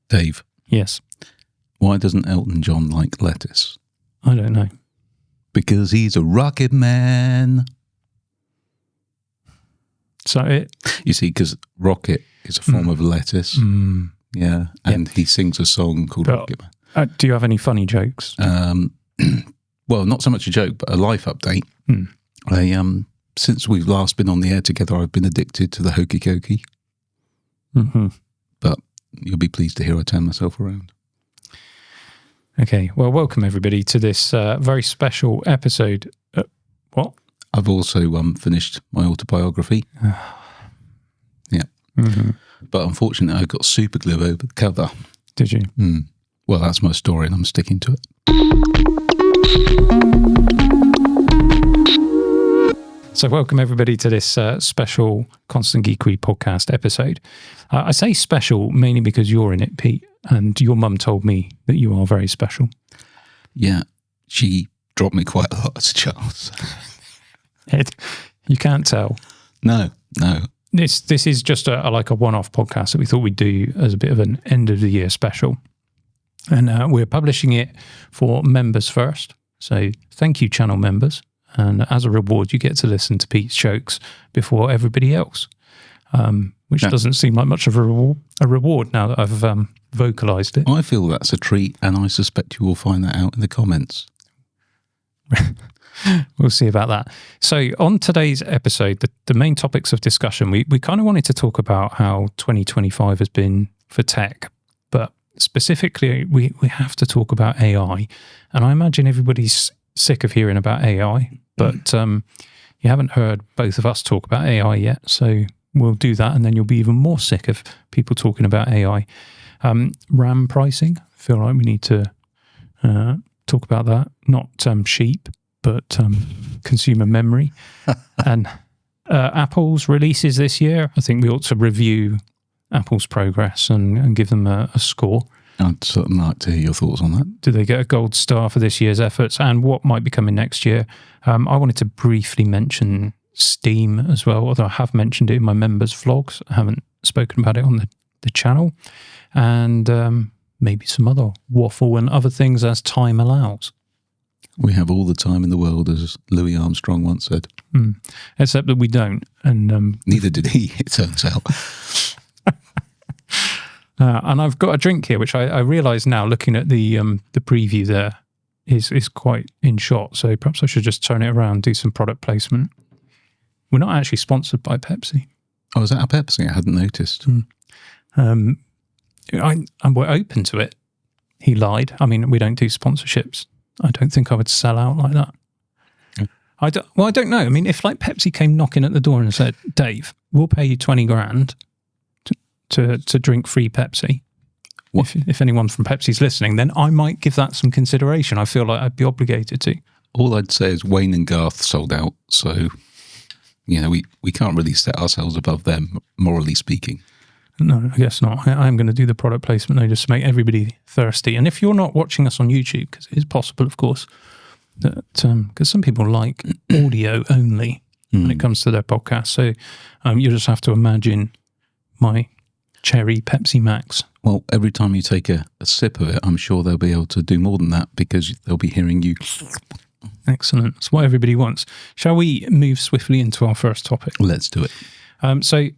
Dave, Yes. why doesn't Elton John like lettuce? I don't know. Because he's a rocket man. So You see, because rocket is a form of lettuce. Yeah, and he sings a song called But- Rocket Man. do you have any funny jokes? Well, not so much a joke, but a life update. Since we've last been on the air together, I've been addicted to the hokey cokey. Mm-hmm. But you'll be pleased to hear I turn myself around. Okay. Well, welcome everybody to this very special episode. What? I've also finished my autobiography. Yeah. Mm-hmm. But unfortunately, I got super glue over the cover. Did you? Well, that's my story and I'm sticking to it. So welcome everybody to this special Constant Geekery podcast episode. I say special mainly because you're in it, Pete, and your mum told me that you are very special. Yeah, she dropped me quite a lot as a child. You can't tell. No. This is just a one-off podcast that we thought we'd do as a bit of an end of the year special. And we're publishing it for members first. So thank you, channel members. And as a reward, you get to listen to Pete's jokes before everybody else, which doesn't seem like much of a reward now that I've vocalised it. I feel that's a treat, and I suspect you will find that out in the comments. We'll see about that. So on today's episode, the main topics of discussion, we kind of wanted to talk about how 2025 has been for tech, but specifically we have to talk about AI. And I imagine everybody's sick of hearing about AI, but you haven't heard both of us talk about AI yet, so we'll do that, and then you'll be even more sick of people talking about AI. RAM pricing, I feel like we need to talk about that. Not sheep, but consumer memory. And Apple's releases this year, I think we ought to review Apple's progress and give them a score. I'd certainly like to hear your thoughts on that. Do they get a gold star for this year's efforts, and what might be coming next year? I wanted to briefly mention Steam as well, although I have mentioned it in my members' vlogs. I haven't spoken about it on the channel. And maybe some other waffle and other things as time allows. We have all the time in the world, as Louis Armstrong once said. Except that we don't. And neither did he, it turns out. And I've got a drink here, which I realise now, looking at the preview there, is quite in shot. So perhaps I should just turn it around, do some product placement. We're not actually sponsored by Pepsi. Oh, is that a Pepsi? I hadn't noticed. And we're open to it. He lied. I mean, we don't do sponsorships. I don't think I would sell out like that. Yeah. I don't know. I mean, if like Pepsi came knocking at the door and said, Dave, we'll pay you 20 grand to drink free Pepsi. If anyone from Pepsi's listening, then I might give that some consideration. I feel like I'd be obligated to. All I'd say is Wayne and Garth sold out, so we can't really set ourselves above them, morally speaking. No, I guess not. I'm going to do the product placement though, just to make everybody thirsty. And if you're not watching us on YouTube, because it is possible, of course, that because some people like audio only when it comes to their podcast, so you just have to imagine my cherry Pepsi Max. Well, every time you take a sip of it, I'm sure they'll be able to do more than that because they'll be hearing you. Excellent. That's what everybody wants. Shall we move swiftly into our first topic? Let's do it. So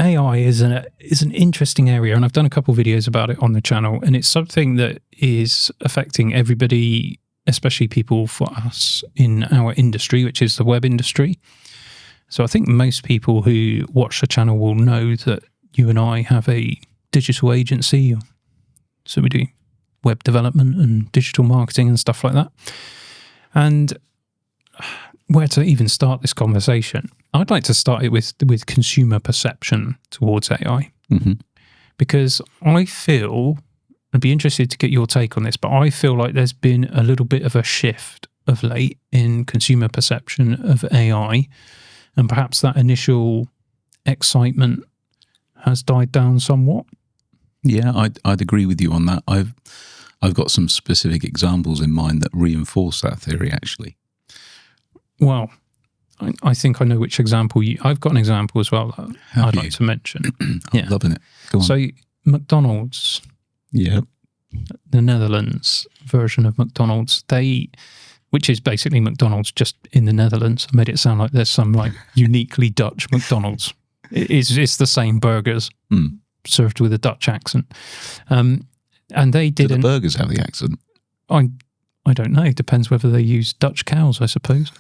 AI is an interesting area, and I've done a couple of videos about it on the channel, and it's something that is affecting everybody, especially people for us in our industry, which is the web industry. So I think most people who watch the channel will know that you and I have a digital agency. So we do web development and digital marketing and stuff like that. And where to even start this conversation? I'd like to start it with consumer perception towards AI. Because I feel, I'd be interested to get your take on this, but I feel like there's been a little bit of a shift of late in consumer perception of AI, and perhaps that initial excitement has died down somewhat. Yeah, I'd agree with you on that. I've got some specific examples in mind that reinforce that theory, actually. Well, I think I know which example I've got an example as well that I'd like to mention. I'm loving it. Go on. So McDonald's Yeah. the Netherlands version of McDonald's, which is basically McDonald's just in the Netherlands. I made it sound like there's some like uniquely Dutch McDonald's. It's the same burgers served with a Dutch accent. And they Do didn't. the burgers have the accent? I don't know. It depends whether they use Dutch cows, I suppose.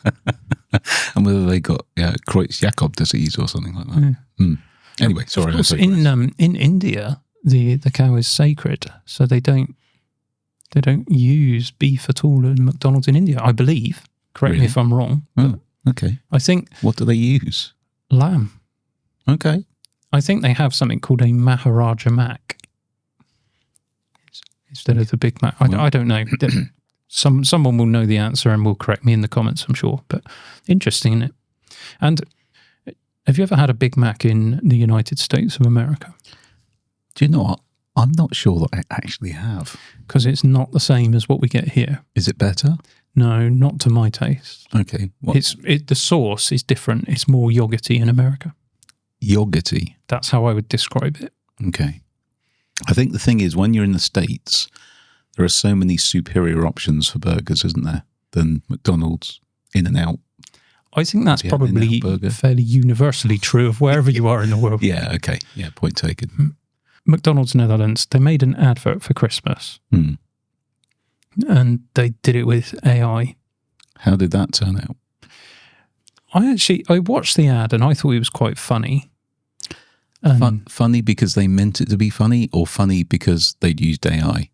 And whether they got Creutzfeldt-Jakob disease or something like that. Yeah. Anyway, sorry. Of course, in India, the cow is sacred, so they don't use beef at all in McDonald's in India, I believe. Correct me if I'm wrong. Oh, okay. I think What do they use? lamb. Okay. I think they have something called a Maharaja Mac instead of the Big Mac. I don't know. Someone will know the answer and will correct me in the comments, I'm sure. But interesting, isn't it? And have you ever had a Big Mac in the United States of America? Do you know what? I'm not sure that I actually have. Because it's not the same as what we get here. Is it better? No, not to my taste. Okay. The sauce is different. It's more yogurty in America. Yogurty? That's how I would describe it. Okay. I think the thing is, when you're in the States, there are so many superior options for burgers, isn't there, than McDonald's, In-N-Out. I think that's probably fairly universally true of wherever you are in the world. Yeah, okay. Yeah, point taken. McDonald's Netherlands, they made an advert for Christmas. And they did it with AI. How did that turn out? I watched the ad and I thought it was quite funny. Funny because they meant it to be funny, or funny because they'd used AI?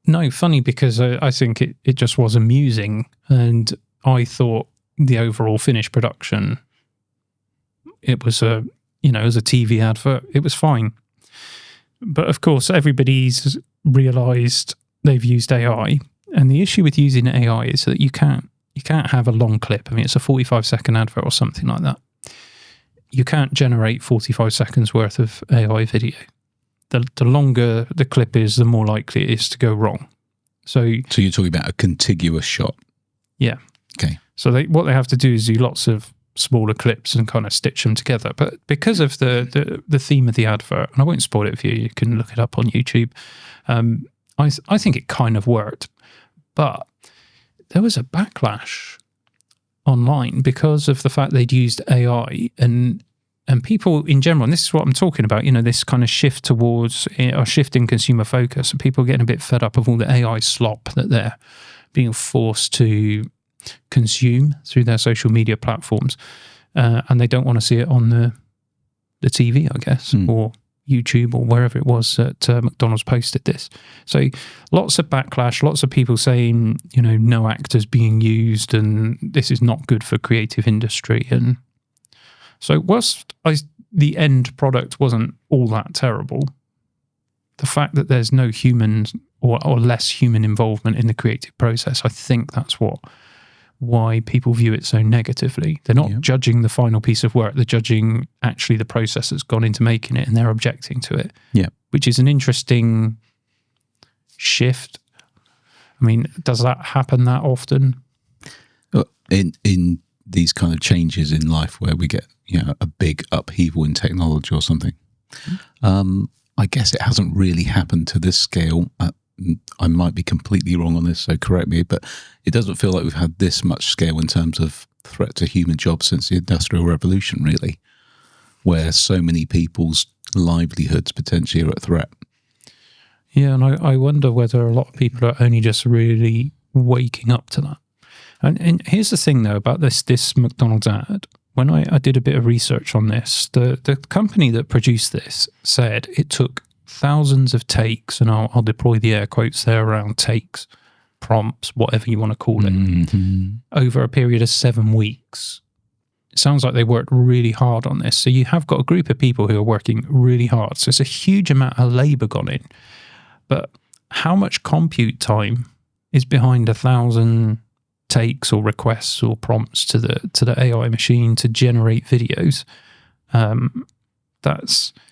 No, funny because I think it just was amusing, and I thought the overall finished production, it was as a TV advert, it was fine. But of course, everybody's realised they've used AI, and the issue with using AI is that you can't have a long clip. I mean, it's a 45-second advert or something like that. You can't generate 45 seconds worth of AI video. The longer the clip is, the more likely it is to go wrong. So you're talking about a contiguous shot? Yeah. Okay. So what they have to do is do lots of smaller clips and kind of stitch them together. But because of the theme of the advert, and I won't spoil it for you, you can look it up on YouTube, I think it kind of worked. But there was a backlash online because of the fact they'd used AI, and people in general, and this is what I'm talking about, this kind of shift towards a shift in consumer focus, and people are getting a bit fed up of all the AI slop that they're being forced to consume through their social media platforms, and they don't want to see it on the TV, I guess, or YouTube or wherever it was that McDonald's posted this. So lots of backlash, lots of people saying, no actors being used, and this is not good for creative industry. And so whilst the end product wasn't all that terrible, the fact that there's no human or less human involvement in the creative process, I think that's why people view it so negatively. They're not judging the final piece of work, they're judging actually the process that's gone into making it, and they're objecting to it. Yeah. Which is an interesting shift. I mean, does that happen that often? In these kind of changes in life where we get, a big upheaval in technology or something. I guess it hasn't really happened to this scale. I might be completely wrong on this, so correct me, but it doesn't feel like we've had this much scale in terms of threat to human jobs since the Industrial Revolution, really, where so many people's livelihoods potentially are at threat. Yeah, and I wonder whether a lot of people are only just really waking up to that. And here's the thing, though, about this McDonald's ad. When I did a bit of research on this, the company that produced this said it took thousands of takes, and I'll deploy the air quotes there around takes, prompts, whatever you want to call it, over a period of 7 weeks. It sounds like they worked really hard on this. So you have got a group of people who are working really hard. So it's a huge amount of labour gone in. But how much compute time is behind 1,000 takes or requests or prompts to the AI machine to generate videos?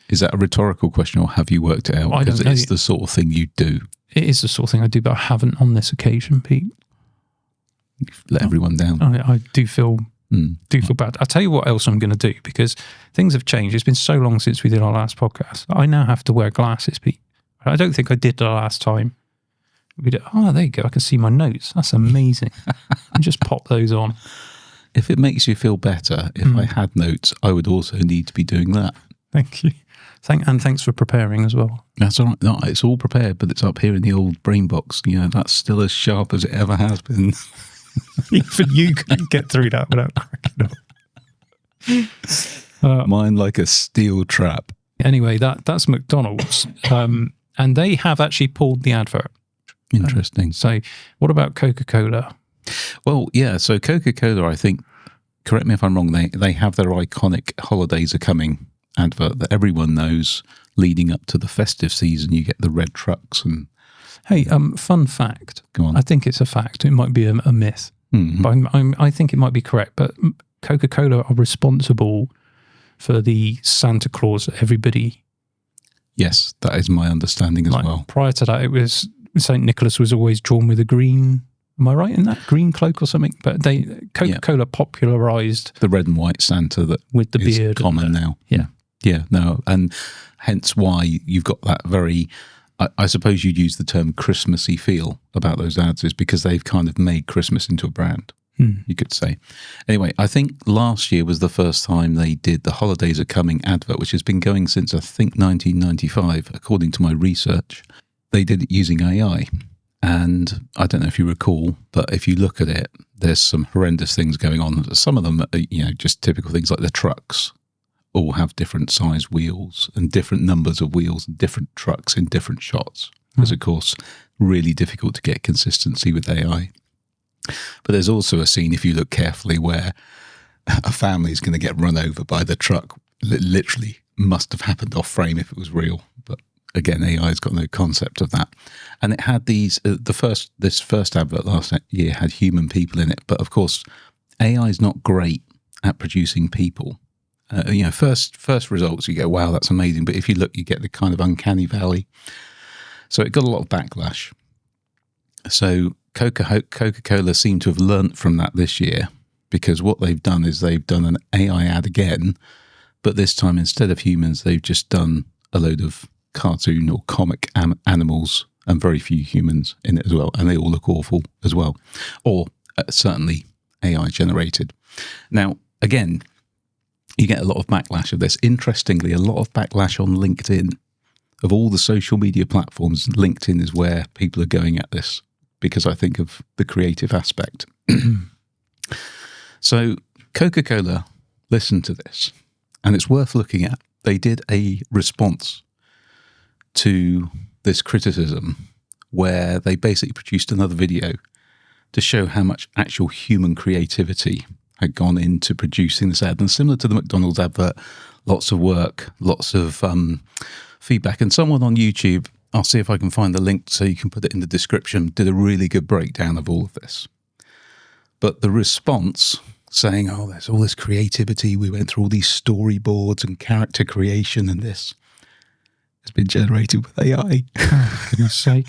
Is that a rhetorical question, or have you worked it out? Because it's the sort of thing you do. It is the sort of thing I do, but I haven't on this occasion, Pete. You've let everyone down. I do feel bad. I'll tell you what else I'm going to do, because things have changed. It's been so long since we did our last podcast. I now have to wear glasses, Pete. I I don't think I did the last time. Oh, there you go. I can see my notes. That's amazing. And just pop those on. If it makes you feel better, if I had notes, I would also need to be doing that. Thank you. Thanks for preparing as well. That's all right. No, it's all prepared, but it's up here in the old brain box. That's still as sharp as it ever has been. Even you couldn't get through that without cracking up. Mine like a steel trap. Anyway, that's McDonald's. And they have actually pulled the advert. Interesting. So what about Coca-Cola? Well, yeah, so Coca-Cola, I think, correct me if I'm wrong, they have their iconic holidays are coming advert that everyone knows leading up to the festive season. You get the red trucks and... Hey, fun fact. Go on. I think it's a fact. It might be a myth. Mm-hmm. But I think it might be correct. But Coca-Cola are responsible for the Santa Claus that everybody... Yes, that is my understanding as well. Prior to that, it was St. Nicholas was always drawn with a green... Am I right in that? Green cloak or something? But Coca-Cola popularised... The red and white Santa that with the is beard common now. Yeah. Yeah, no. And hence why you've got that very... I suppose you'd use the term Christmassy feel about those ads is because they've kind of made Christmas into a brand, you could say. Anyway, I think last year was the first time they did the Holidays Are Coming advert, which has been going since, I think, 1995, according to my research. They did it using AI. And I don't know if you recall, but if you look at it, there's some horrendous things going on. Some of them are, just typical things like the trucks all have different size wheels and different numbers of wheels and different trucks in different shots. Because, of course, really difficult to get consistency with AI. But there's also a scene, if you look carefully, where a family is going to get run over by the truck. It literally must have happened off frame if it was real. But again, AI's got no concept of that. And it had these, this first advert last year had human people in it. But of course, AI is not great at producing people. First results, you go, wow, that's amazing. But if you look, you get the kind of uncanny valley. So it got a lot of backlash. So Coca-Cola seemed to have learnt from that this year, because what they've done is they've done an AI ad again, but this time instead of humans, they've just done a load of cartoon or comic animals and very few humans in it as well. And they all look awful as well, or certainly AI generated. Now, again, you get a lot of backlash of this. Interestingly, a lot of backlash on LinkedIn. Of all the social media platforms, LinkedIn is where people are going at this, because I think of the creative aspect. So Coca-Cola listened to this, and it's worth looking at. They did a response to this criticism where they basically produced another video to show how much actual human creativity had gone into producing this ad. And similar to the McDonald's advert, lots of work, lots of feedback. And someone on YouTube, I'll see if I can find the link so you can put it in the description, did a really good breakdown of all of this. But the response saying, oh, there's all this creativity, we went through all these storyboards and character creation, and this has been generated with AI. Oh, for goodness sake.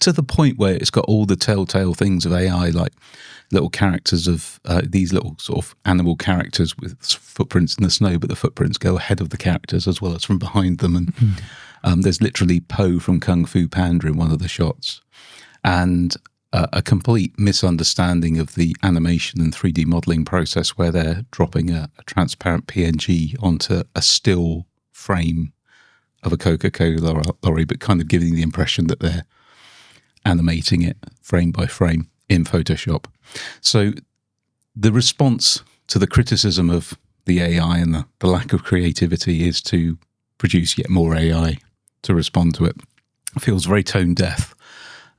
To the point where it's got all the telltale things of AI, like little characters of these little sort of animal characters with footprints in the snow, but the footprints go ahead of the characters as well as from behind them. And there's literally Po from Kung Fu Panda in one of the shots. And a complete misunderstanding of the animation and 3D modeling process where they're dropping a transparent PNG onto a still frame of a Coca-Cola lorry, but kind of giving the impression that they're animating it frame by frame in Photoshop. So the response to the criticism of the AI and the lack of creativity is to produce yet more AI to respond to it. It feels very tone deaf.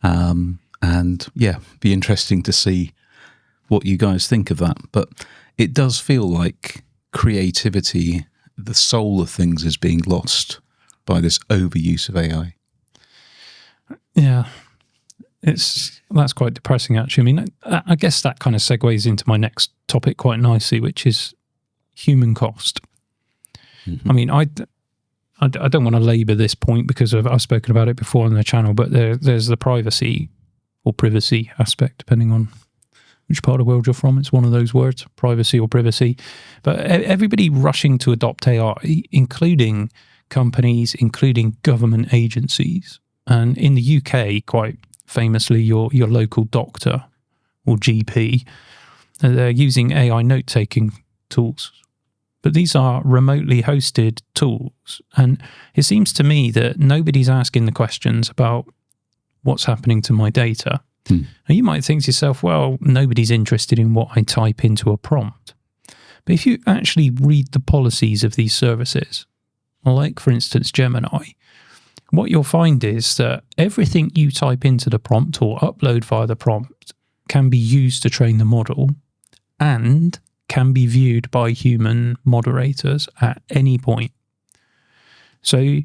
And yeah, be interesting to see what you guys think of that. But it does feel like creativity, the soul of things, is being lost by this overuse of AI. Yeah. That's quite depressing, actually. I mean, I guess that kind of segues into my next topic quite nicely, which is human cost. Mm-hmm. I mean, I don't want to labour this point because I've spoken about it before on the channel, but there's the privacy or privacy aspect, depending on which part of the world you're from. It's one of those words, privacy or privacy. But everybody rushing to adopt AI, including companies, including government agencies. And in the UK, quite famously, your local doctor or GP, they're using AI note-taking tools. But these are remotely hosted tools. And it seems to me that nobody's asking the questions about what's happening to my data. And you might think to yourself, well, nobody's interested in what I type into a prompt. But if you actually read the policies of these services, like, for instance, Gemini, what you'll find is that everything you type into the prompt or upload via the prompt can be used to train the model and can be viewed by human moderators at any point. So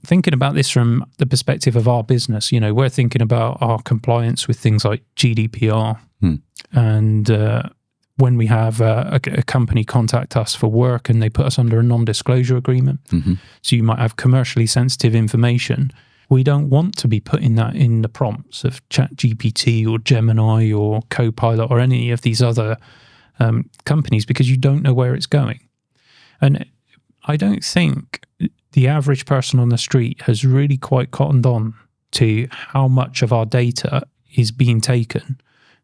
thinking about this from the perspective of our business, we're thinking about our compliance with things like GDPR. And when we have a company contact us for work and they put us under a non-disclosure agreement, so you might have commercially sensitive information, we don't want to be putting that in the prompts of ChatGPT or Gemini or Copilot or any of these other companies, because you don't know where it's going. And I don't think the average person on the street has really quite cottoned on to how much of our data is being taken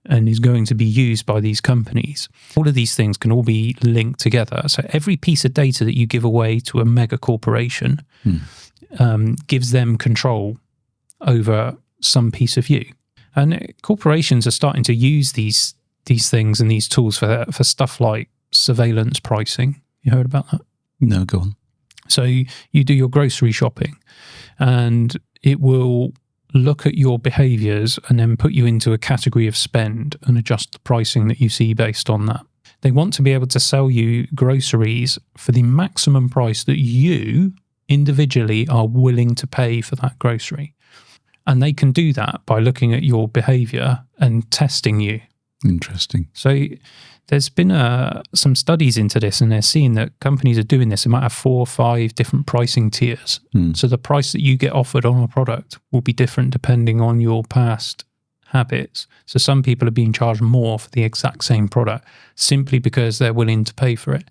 and is going to be used by these companies. All of these things can all be linked together. So every piece of data that you give away to a mega corporation gives them control over some piece of you. And corporations are starting to use these things and these tools for stuff like surveillance pricing. You heard about that? No, go on. So you do your grocery shopping and it will look at your behaviors and then put you into a category of spend and adjust the pricing that you see based on that. They want to be able to sell you groceries for the maximum price that you individually are willing to pay for that grocery. And they can do that by looking at your behavior and testing you. Interesting. So there's been some studies into this, and they're seeing that companies are doing this. They might have 4 or 5 different pricing tiers. So the price that you get offered on a product will be different depending on your past habits. So some people are being charged more for the exact same product simply because they're willing to pay for it.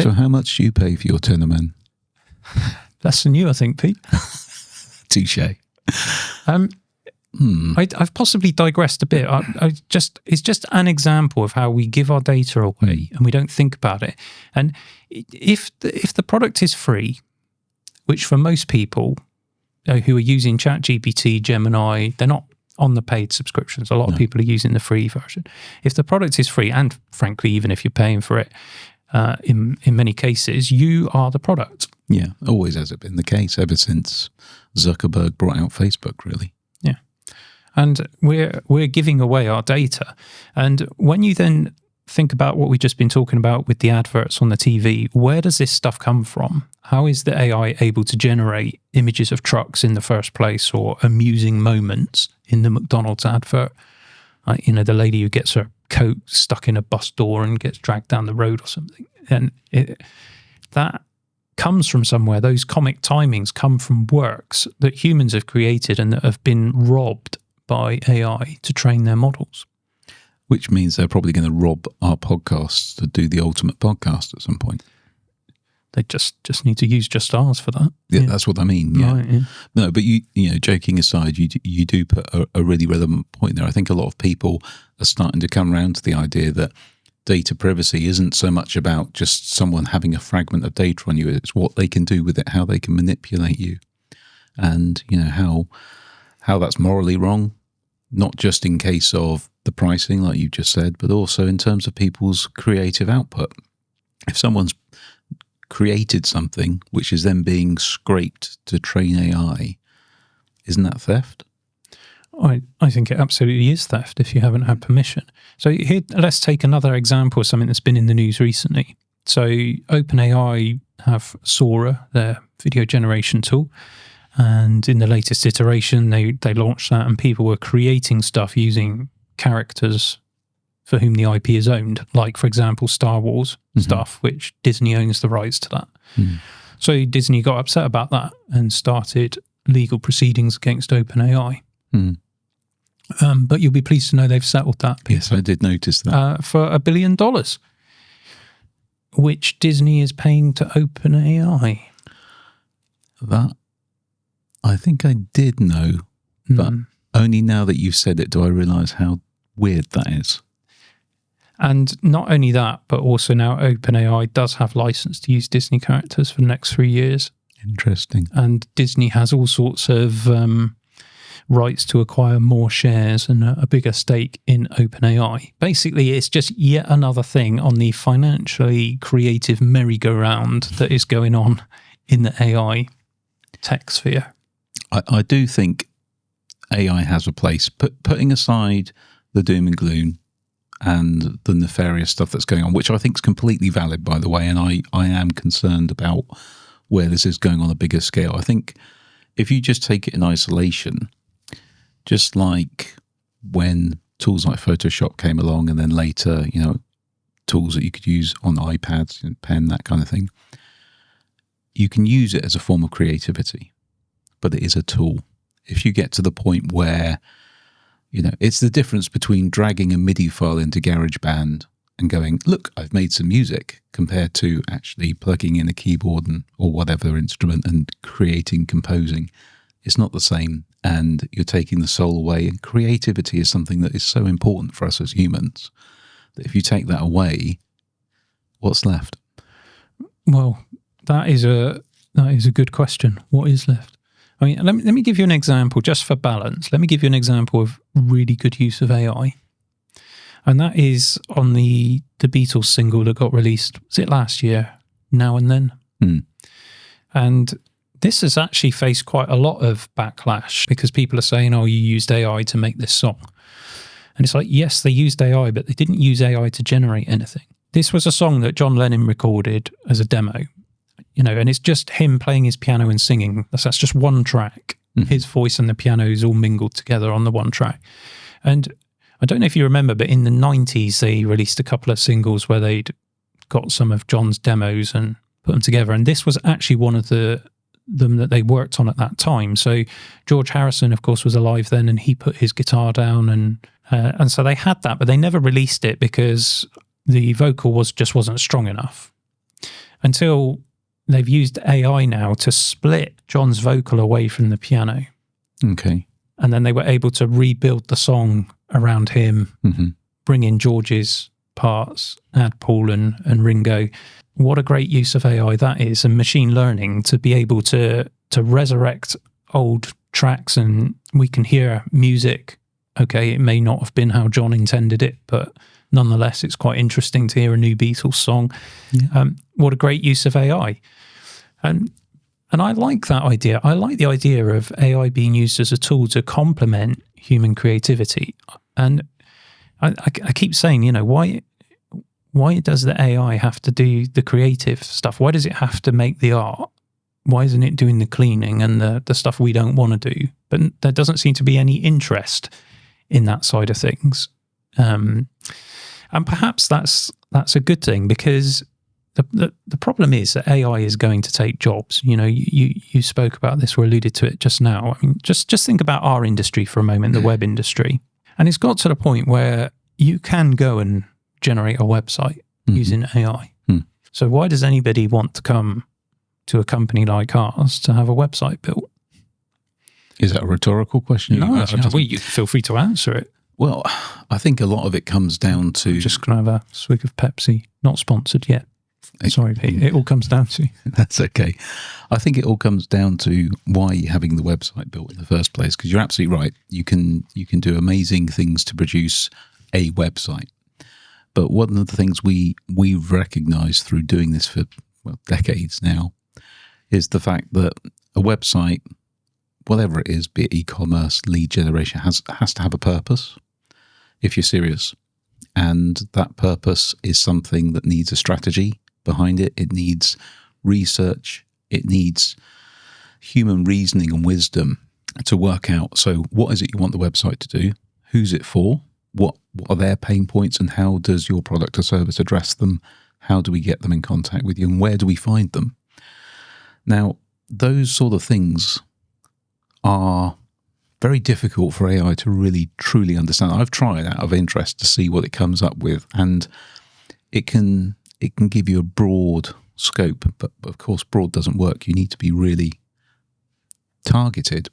So how much do you pay for your Tenor Man? Less than you, I think, Pete. Touché. I've possibly digressed a bit. It's just an example of how we give our data away and we don't think about it. And if the product is free, which for most people who are using ChatGPT, Gemini, they're not on the paid subscriptions. A lot of people are using the free version. If the product is free, and frankly, even if you're paying for it, in many cases, you are the product. Yeah, always has it been the case ever since Zuckerberg brought out Facebook, really. Yeah. And we're giving away our data. And when you then think about what we've just been talking about with the adverts on the TV, where does this stuff come from? How is the AI able to generate images of trucks in the first place or amusing moments in the McDonald's advert? The lady who gets her coat stuck in a bus door and gets dragged down the road or something. And that comes from somewhere. Those comic timings come from works that humans have created and that have been robbed by AI to train their models. Which means they're probably going to rob our podcasts to do the ultimate podcast at some point. They just need to use just ours for that. Yeah, that's what I mean. Yeah. Right, yeah. No, but you know, joking aside, you do put a really relevant point there. I think a lot of people are starting to come around to the idea that data privacy isn't so much about just someone having a fragment of data on you. It's what they can do with it, how they can manipulate you, and you know how that's morally wrong. Not just in case of the pricing, like you just said, but also in terms of people's creative output. If someone's created something which is then being scraped to train AI, isn't that theft? I think it absolutely is theft if you haven't had permission. So here, let's take another example of something that's been in the news recently. So OpenAI have Sora, their video generation tool, and in the latest iteration, they launched that, and people were creating stuff using characters for whom the IP is owned, like, for example, Star Wars stuff, which Disney owns the rights to that. So Disney got upset about that and started legal proceedings against OpenAI. But you'll be pleased to know they've settled that. Yes, I did notice that. For $1 billion. which Disney is paying to OpenAI? That, I think I did know, but only now that you've said it do I realise how weird that is. And not only that, but also now OpenAI does have license to use Disney characters for the next 3 years. Interesting. And Disney has all sorts of rights to acquire more shares and a bigger stake in OpenAI. Basically, it's just yet another thing on the financially creative merry-go-round that is going on in the AI tech sphere. I do think AI has a place. Putting aside the doom and gloom and the nefarious stuff that's going on, which I think is completely valid, by the way, and I am concerned about where this is going on a bigger scale. I think if you just take it in isolation, just like when tools like Photoshop came along and then later, tools that you could use on iPads and pen, that kind of thing, you can use it as a form of creativity, but it is a tool. If you get to the point where it's the difference between dragging a MIDI file into GarageBand and going, look, I've made some music, compared to actually plugging in a keyboard or whatever instrument and composing. It's not the same, and you're taking the soul away. And creativity is something that is so important for us as humans that if you take that away, what's left? Well, that is a good question. What is left? I mean, let me give you an example, just for balance. Let me give you an example of really good use of AI. And that is on the Beatles single that got released, was it last year, Now and Then? And this has actually faced quite a lot of backlash because people are saying, oh, you used AI to make this song. And it's like, yes, they used AI, but they didn't use AI to generate anything. This was a song that John Lennon recorded as a demo. And it's just him playing his piano and singing. That's just one track. His voice and the piano is all mingled together on the one track. And I don't know if you remember, but in the 90s, they released a couple of singles where they'd got some of John's demos and put them together. And this was actually one of them that they worked on at that time. So George Harrison, of course, was alive then, and he put his guitar down. And so they had that, but they never released it because the vocal wasn't strong enough. Until they've used AI now to split John's vocal away from the piano. Okay. And then they were able to rebuild the song around him, bring in George's parts, add Paul and Ringo. What a great use of AI that is, and machine learning to be able to resurrect old tracks, and we can hear music. Okay, it may not have been how John intended it, but nonetheless, it's quite interesting to hear a new Beatles song. Yeah. What a great use of AI. And I like that idea. I like the idea of AI being used as a tool to complement human creativity. And I keep saying, why does the AI have to do the creative stuff? Why does it have to make the art? Why isn't it doing the cleaning and the stuff we don't want to do? But there doesn't seem to be any interest in that side of things. And perhaps that's a good thing, because the problem is that AI is going to take jobs. You spoke about this or alluded to it just now. I mean, just think about our industry for a moment, the web industry. And it's got to the point where you can go and generate a website using AI. So why does anybody want to come to a company like ours to have a website built? Is that a rhetorical question? No, you feel free to answer it. Well, I think a lot of it comes down to... I'm just going to have a swig of Pepsi. Not sponsored yet. Sorry, Pete. It all comes down to... That's okay. I think it all comes down to why you're having the website built in the first place, because you're absolutely right. You can do amazing things to produce a website. But one of the things we've recognised through doing this for decades now is the fact that a website, whatever it is, be it e-commerce, lead generation, has to have a purpose if you're serious. And that purpose is something that needs a strategy behind it. It needs research. It needs human reasoning and wisdom to work out. So what is it you want the website to do? Who's it for? What are their pain points, and how does your product or service address them? How do we get them in contact with you, and where do we find them? Now, those sort of things are very difficult for AI to really truly understand. I've tried out of interest to see what it comes up with, and it can it can give you a broad scope, but of course broad doesn't work. You need to be really targeted.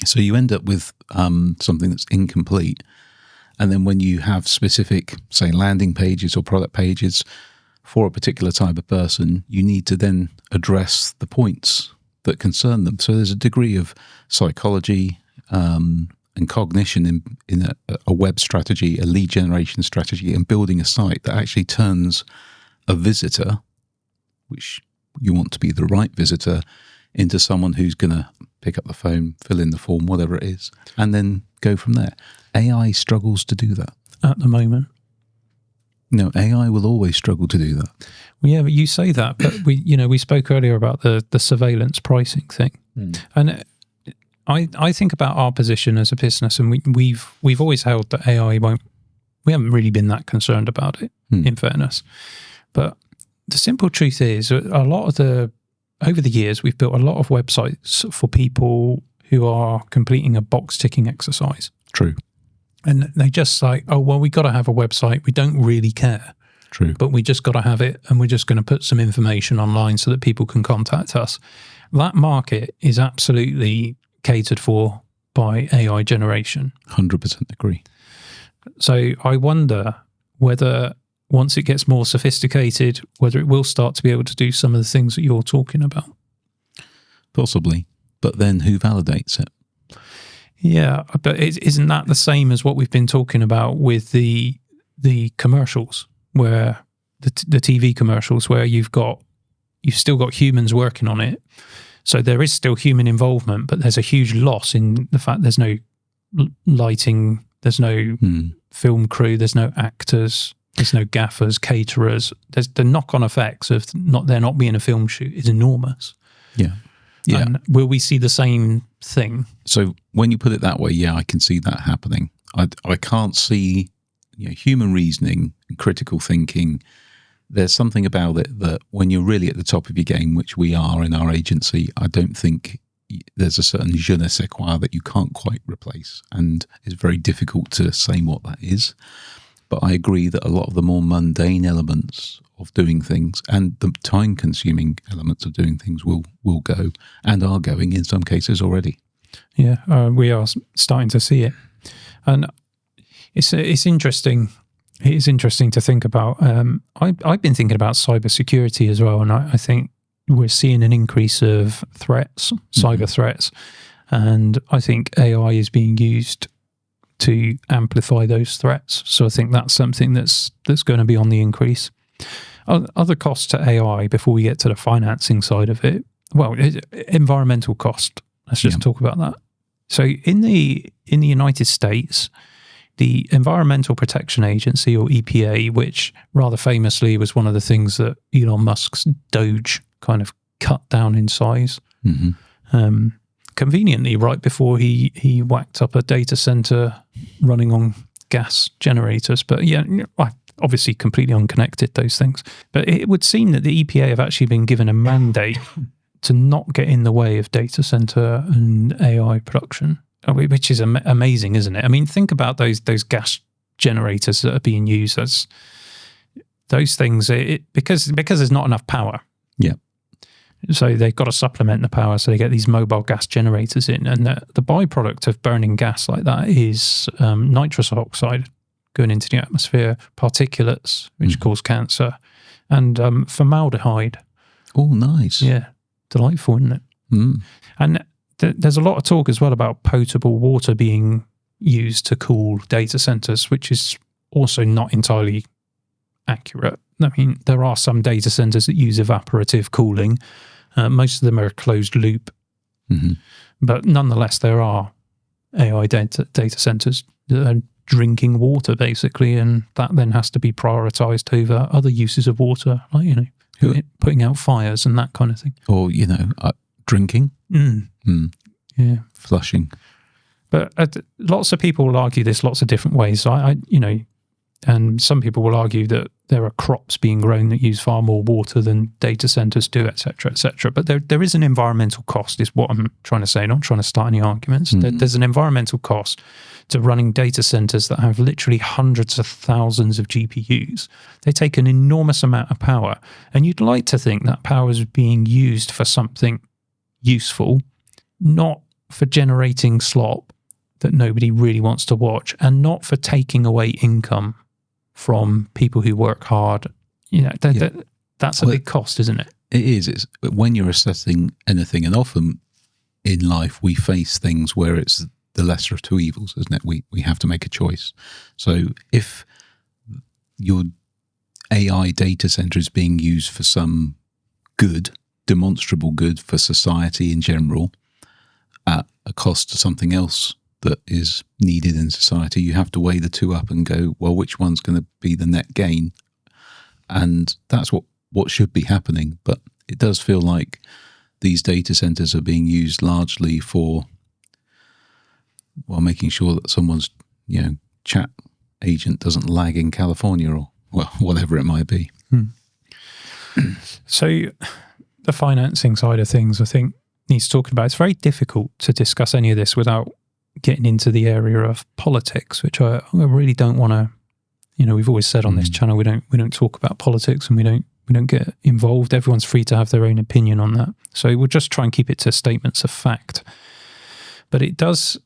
So you end up with something that's incomplete. And then when you have specific, say, landing pages or product pages for a particular type of person, you need to then address the points that concern them. So there's a degree of psychology and cognition in a web strategy, a lead generation strategy, and building a site that actually turns a visitor, which you want to be the right visitor, into someone who's going to pick up the phone, fill in the form, whatever it is, and then go from there. AI struggles to do that. At the moment. No, AI will always struggle to do that. Well, yeah, but you say that, but we spoke earlier about the surveillance pricing thing. And I think about our position as a business, and we've always held that AI we haven't really been that concerned about it, in fairness. But the simple truth is, over the years, we've built a lot of websites for people who are completing a box ticking exercise. True. And they just say, oh, well, we got to have a website. We don't really care. True. But we just got to have it, and we're just going to put some information online so that people can contact us. That market is absolutely catered for by AI generation. 100% agree. So I wonder whether once it gets more sophisticated, whether it will start to be able to do some of the things that you're talking about. Possibly. But then who validates it? Yeah, but isn't that the same as what we've been talking about with the commercials, where the TV commercials, where you've still got humans working on it. So there is still human involvement, but there's a huge loss in the fact there's no lighting, there's no film crew, there's no actors, there's no gaffers, caterers. There's the knock-on effects of there not being a film shoot is enormous. Yeah. Yeah. And will we see the same thing? So when you put it that way, yeah, I can see that happening. I can't see human reasoning and critical thinking. There's something about it that when you're really at the top of your game, which we are in our agency, I don't think there's a certain je ne sais quoi that you can't quite replace. And it's very difficult to say what that is. But I agree that a lot of the more mundane elements of doing things and the time-consuming elements of doing things will go, and are going in some cases already. Yeah, we are starting to see it. And it's interesting. It is interesting to think about. I've been thinking about cybersecurity as well, and I think we're seeing an increase of threats, cyber threats, and I think AI is being used to amplify those threats. So I think that's something that's going to be on the increase. Other costs to AI before we get to the financing side of it. Well, environmental cost. Let's just talk about that. So in the United States, the Environmental Protection Agency, or EPA, which rather famously was one of the things that Elon Musk's Doge kind of cut down in size. Conveniently, right before he whacked up a data center running on gas generators. But yeah, obviously completely unconnected, those things. But it would seem that the EPA have actually been given a mandate to not get in the way of data center and AI production, which is amazing, isn't it? I mean, think about those gas generators that are being used as those things, because there's not enough power. Yeah. So they've got to supplement the power, so they get these mobile gas generators in. And the byproduct of burning gas like that is nitrous oxide going into the atmosphere, particulates, which cause cancer, and formaldehyde. Oh, nice. Yeah, delightful, isn't it? And there's a lot of talk as well about potable water being used to cool data centers, which is also not entirely accurate. I mean, there are some data centers that use evaporative cooling. Most of them are closed loop. But nonetheless, there are AI data centers that are drinking water, basically, and that then has to be prioritized over other uses of water, like, putting out fires and that kind of thing. Or, drinking. Yeah. Flushing. But lots of people will argue this lots of different ways. So and some people will argue that there are crops being grown that use far more water than data centers do, et cetera, et cetera. But there is an environmental cost, is what I'm trying to say. Not trying to start any arguments. There's an environmental cost to running data centers that have literally hundreds of thousands of GPUs. They take an enormous amount of power, and you'd like to think that power is being used for something useful, not for generating slop that nobody really wants to watch, and not for taking away income from people who work hard. That's a big cost, isn't it? It is. It's when you're assessing anything, and often in life we face things where it's the lesser of two evils, isn't it? We have to make a choice. So if your AI data center is being used for some good, demonstrable good for society in general, at a cost to something else that is needed in society, you have to weigh the two up and go, well, which one's going to be the net gain? And that's what should be happening. But it does feel like these data centers are being used largely for, well, making sure that someone's, chat agent doesn't lag in California or, well, whatever it might be. So the financing side of things, I think, needs talking about. It's very difficult to discuss any of this without getting into the area of politics, which I really don't want to. We've always said on this channel we don't talk about politics, and we don't get involved. Everyone's free to have their own opinion on that. So we'll just try and keep it to statements of fact. But it does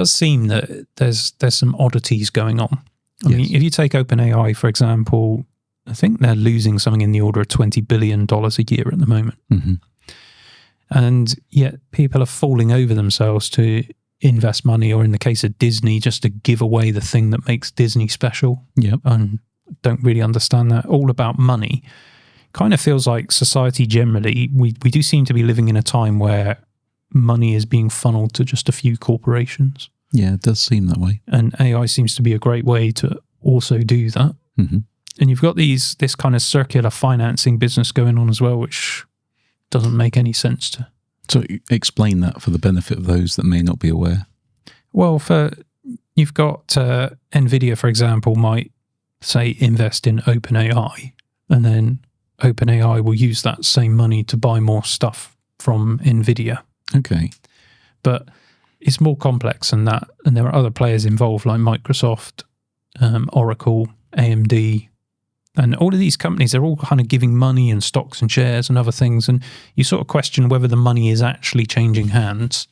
seem that there's some oddities going on. I mean, if you take OpenAI, for example, I think they're losing something in the order of $20 billion a year at the moment. Mm-hmm. And yet people are falling over themselves to invest money, or in the case of Disney, just to give away the thing that makes Disney special. Yep. And don't really understand that. All about money. Kind of feels like society generally, we do seem to be living in a time where money is being funneled to just a few corporations. Yeah, it does seem that way. And AI seems to be a great way to also do that. Mm-hmm. And you've got this kind of circular financing business going on as well, which doesn't make any sense to. So explain that for the benefit of those that may not be aware. Well, you've got NVIDIA, for example, might say invest in OpenAI, and then OpenAI will use that same money to buy more stuff from NVIDIA. Okay. But it's more complex than that, and there are other players involved like Microsoft, Oracle, AMD, and all of these companies. They're all kind of giving money and stocks and shares and other things, and you sort of question whether the money is actually changing hands.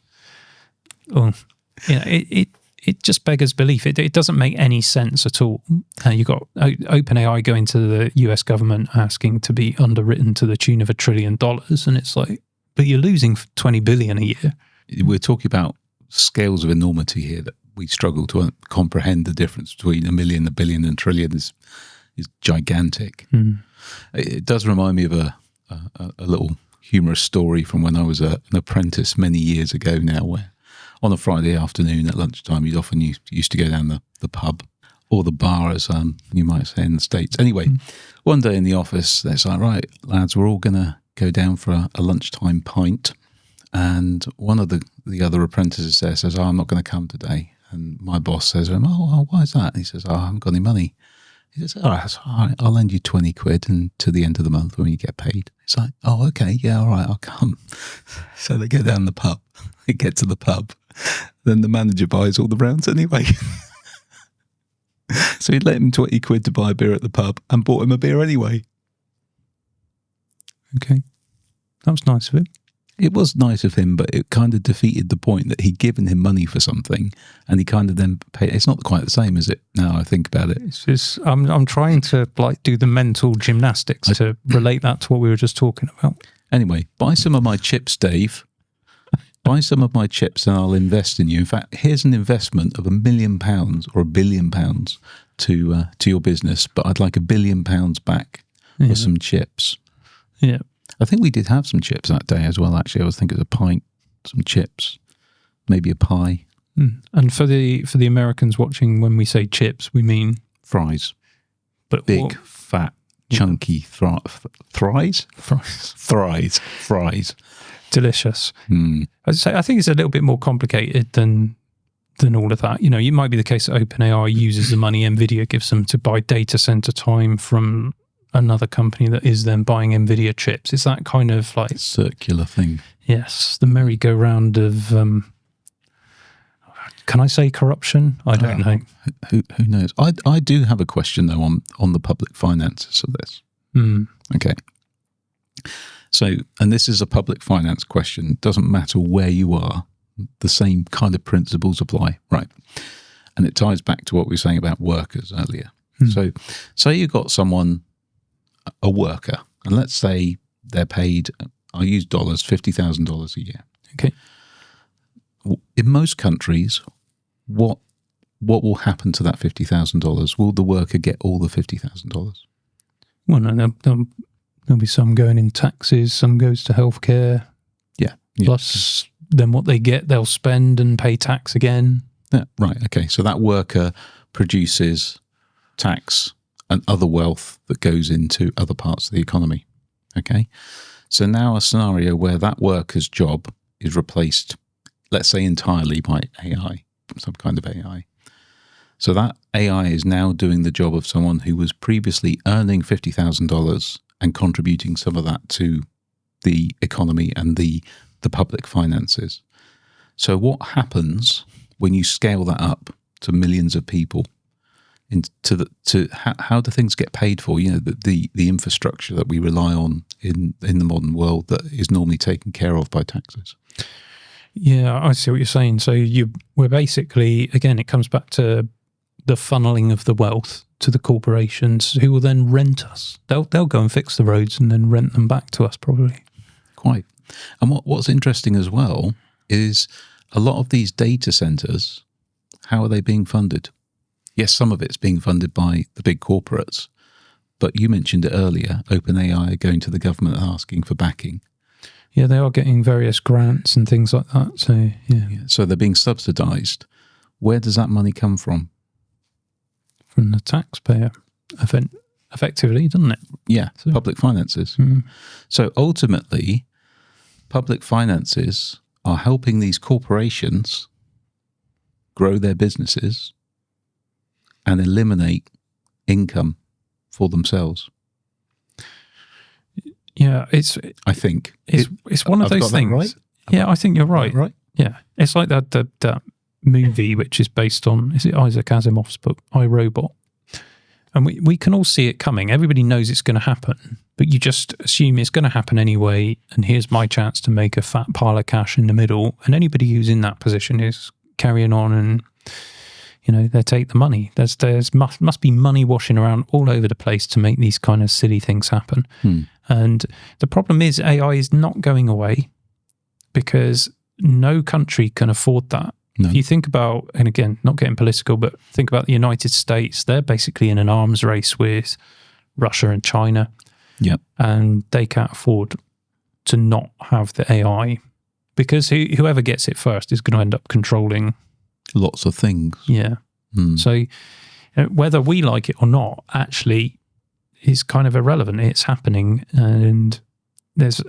It just beggars belief. It doesn't make any sense at all. You've got OpenAI going to the US government asking to be underwritten to the tune of $1 trillion, and it's like, but you're losing $20 billion a year. We're talking about scales of enormity here that we struggle to comprehend. The difference between a million, a billion, and a trillion is gigantic. It does remind me of a little humorous story from when I was an apprentice many years ago now, where on a Friday afternoon at lunchtime, you'd often used to go down the pub or the bar, as you might say in the States. Anyway, one day in the office, it's like, right, lads, we're all going to go down for a lunchtime pint. And one of the other apprentices there says, I'm not going to come today. And my boss says to him, why is that? And he says, I haven't got any money. He says, all right, I'll lend you 20 quid and to the end of the month when you get paid. It's like, oh, okay, yeah, all right, I'll come. So they go down the pub. They get to the pub. Then the manager buys all the rounds anyway. So he let him 20 quid to buy a beer at the pub and bought him a beer anyway. Okay. That was nice of him. It was nice of him, but it kind of defeated the point that he'd given him money for something, and he kind of then paid. It's not quite the same, is it? Now I think about it. It's just, I'm trying to do the mental gymnastics to relate that to what we were just talking about. Anyway, buy some of my chips, Dave. Buy some of my chips, and I'll invest in you. In fact, here's an investment of £1 million or £1 billion to your business, but I'd like £1 billion back for some chips. Yeah. I think we did have some chips that day as well, actually. I was thinking it was a pint, some chips, maybe a pie. And for the Americans watching, when we say chips, we mean fries. But big, fat, chunky fries? Fries. Delicious. I think it's a little bit more complicated than all of that. It might be the case that OpenAI uses the money NVIDIA gives them to buy data center time from another company that is then buying NVIDIA chips. It's that kind of like circular thing. Yes, the merry-go-round of Can I say corruption? I don't know. Who knows? I do have a question, though, on the public finances of this. Okay. So, and this is a public finance question. Doesn't matter where you are, the same kind of principles apply, right? And it ties back to what we were saying about workers earlier. So, say you've got someone, a worker, and let's say they're paid, I'll use dollars, $50,000 a year. Okay. In most countries, what will happen to that $50,000? Will the worker get all the $50,000? Well, no, there'll be some going in taxes, some goes to healthcare. Yeah. Plus, then what they get, they'll spend and pay tax again. Yeah, right. Okay. So that worker produces tax and other wealth that goes into other parts of the economy. Okay. So now a scenario where that worker's job is replaced, let's say entirely by AI, some kind of AI. So that AI is now doing the job of someone who was previously earning $50,000 and contributing some of that to the economy and the public finances. So what happens when you scale that up to millions of people? How do things get paid for? You know, the infrastructure that we rely on in the modern world that is normally taken care of by taxes. Yeah, I see what you're saying. So we're basically, again, it comes back to the funneling of the wealth to the corporations who will then rent us. They'll go and fix the roads and then rent them back to us probably. Quite. And what's interesting as well is a lot of these data centers, how are they being funded? Yes, some of it's being funded by the big corporates, but you mentioned it earlier, OpenAI going to the government and asking for backing. Yeah, they are getting various grants and things like that. So, yeah. So they're being subsidized. Where does that money come from? From the taxpayer, effectively, doesn't it? Yeah, so, public finances. So ultimately, public finances are helping these corporations grow their businesses and eliminate income for themselves. Yeah, I think it's one of those things. Right? Yeah, I think you're right. Right? Yeah, it's like that movie which is based on, is it Isaac Asimov's book, I, Robot? And we can all see it coming. Everybody knows it's going to happen, but you just assume it's going to happen anyway. And here's my chance to make a fat pile of cash in the middle. And anybody who's in that position is carrying on, and they take the money. There's must be money washing around all over the place to make these kind of silly things happen. And the problem is AI is not going away because no country can afford that. No. If you think about, and again, not getting political, but think about the United States, they're basically in an arms race with Russia and China. Yep. And they can't afford to not have the AI because whoever gets it first is going to end up controlling lots of things. Yeah. So whether we like it or not actually is kind of irrelevant. It's happening, and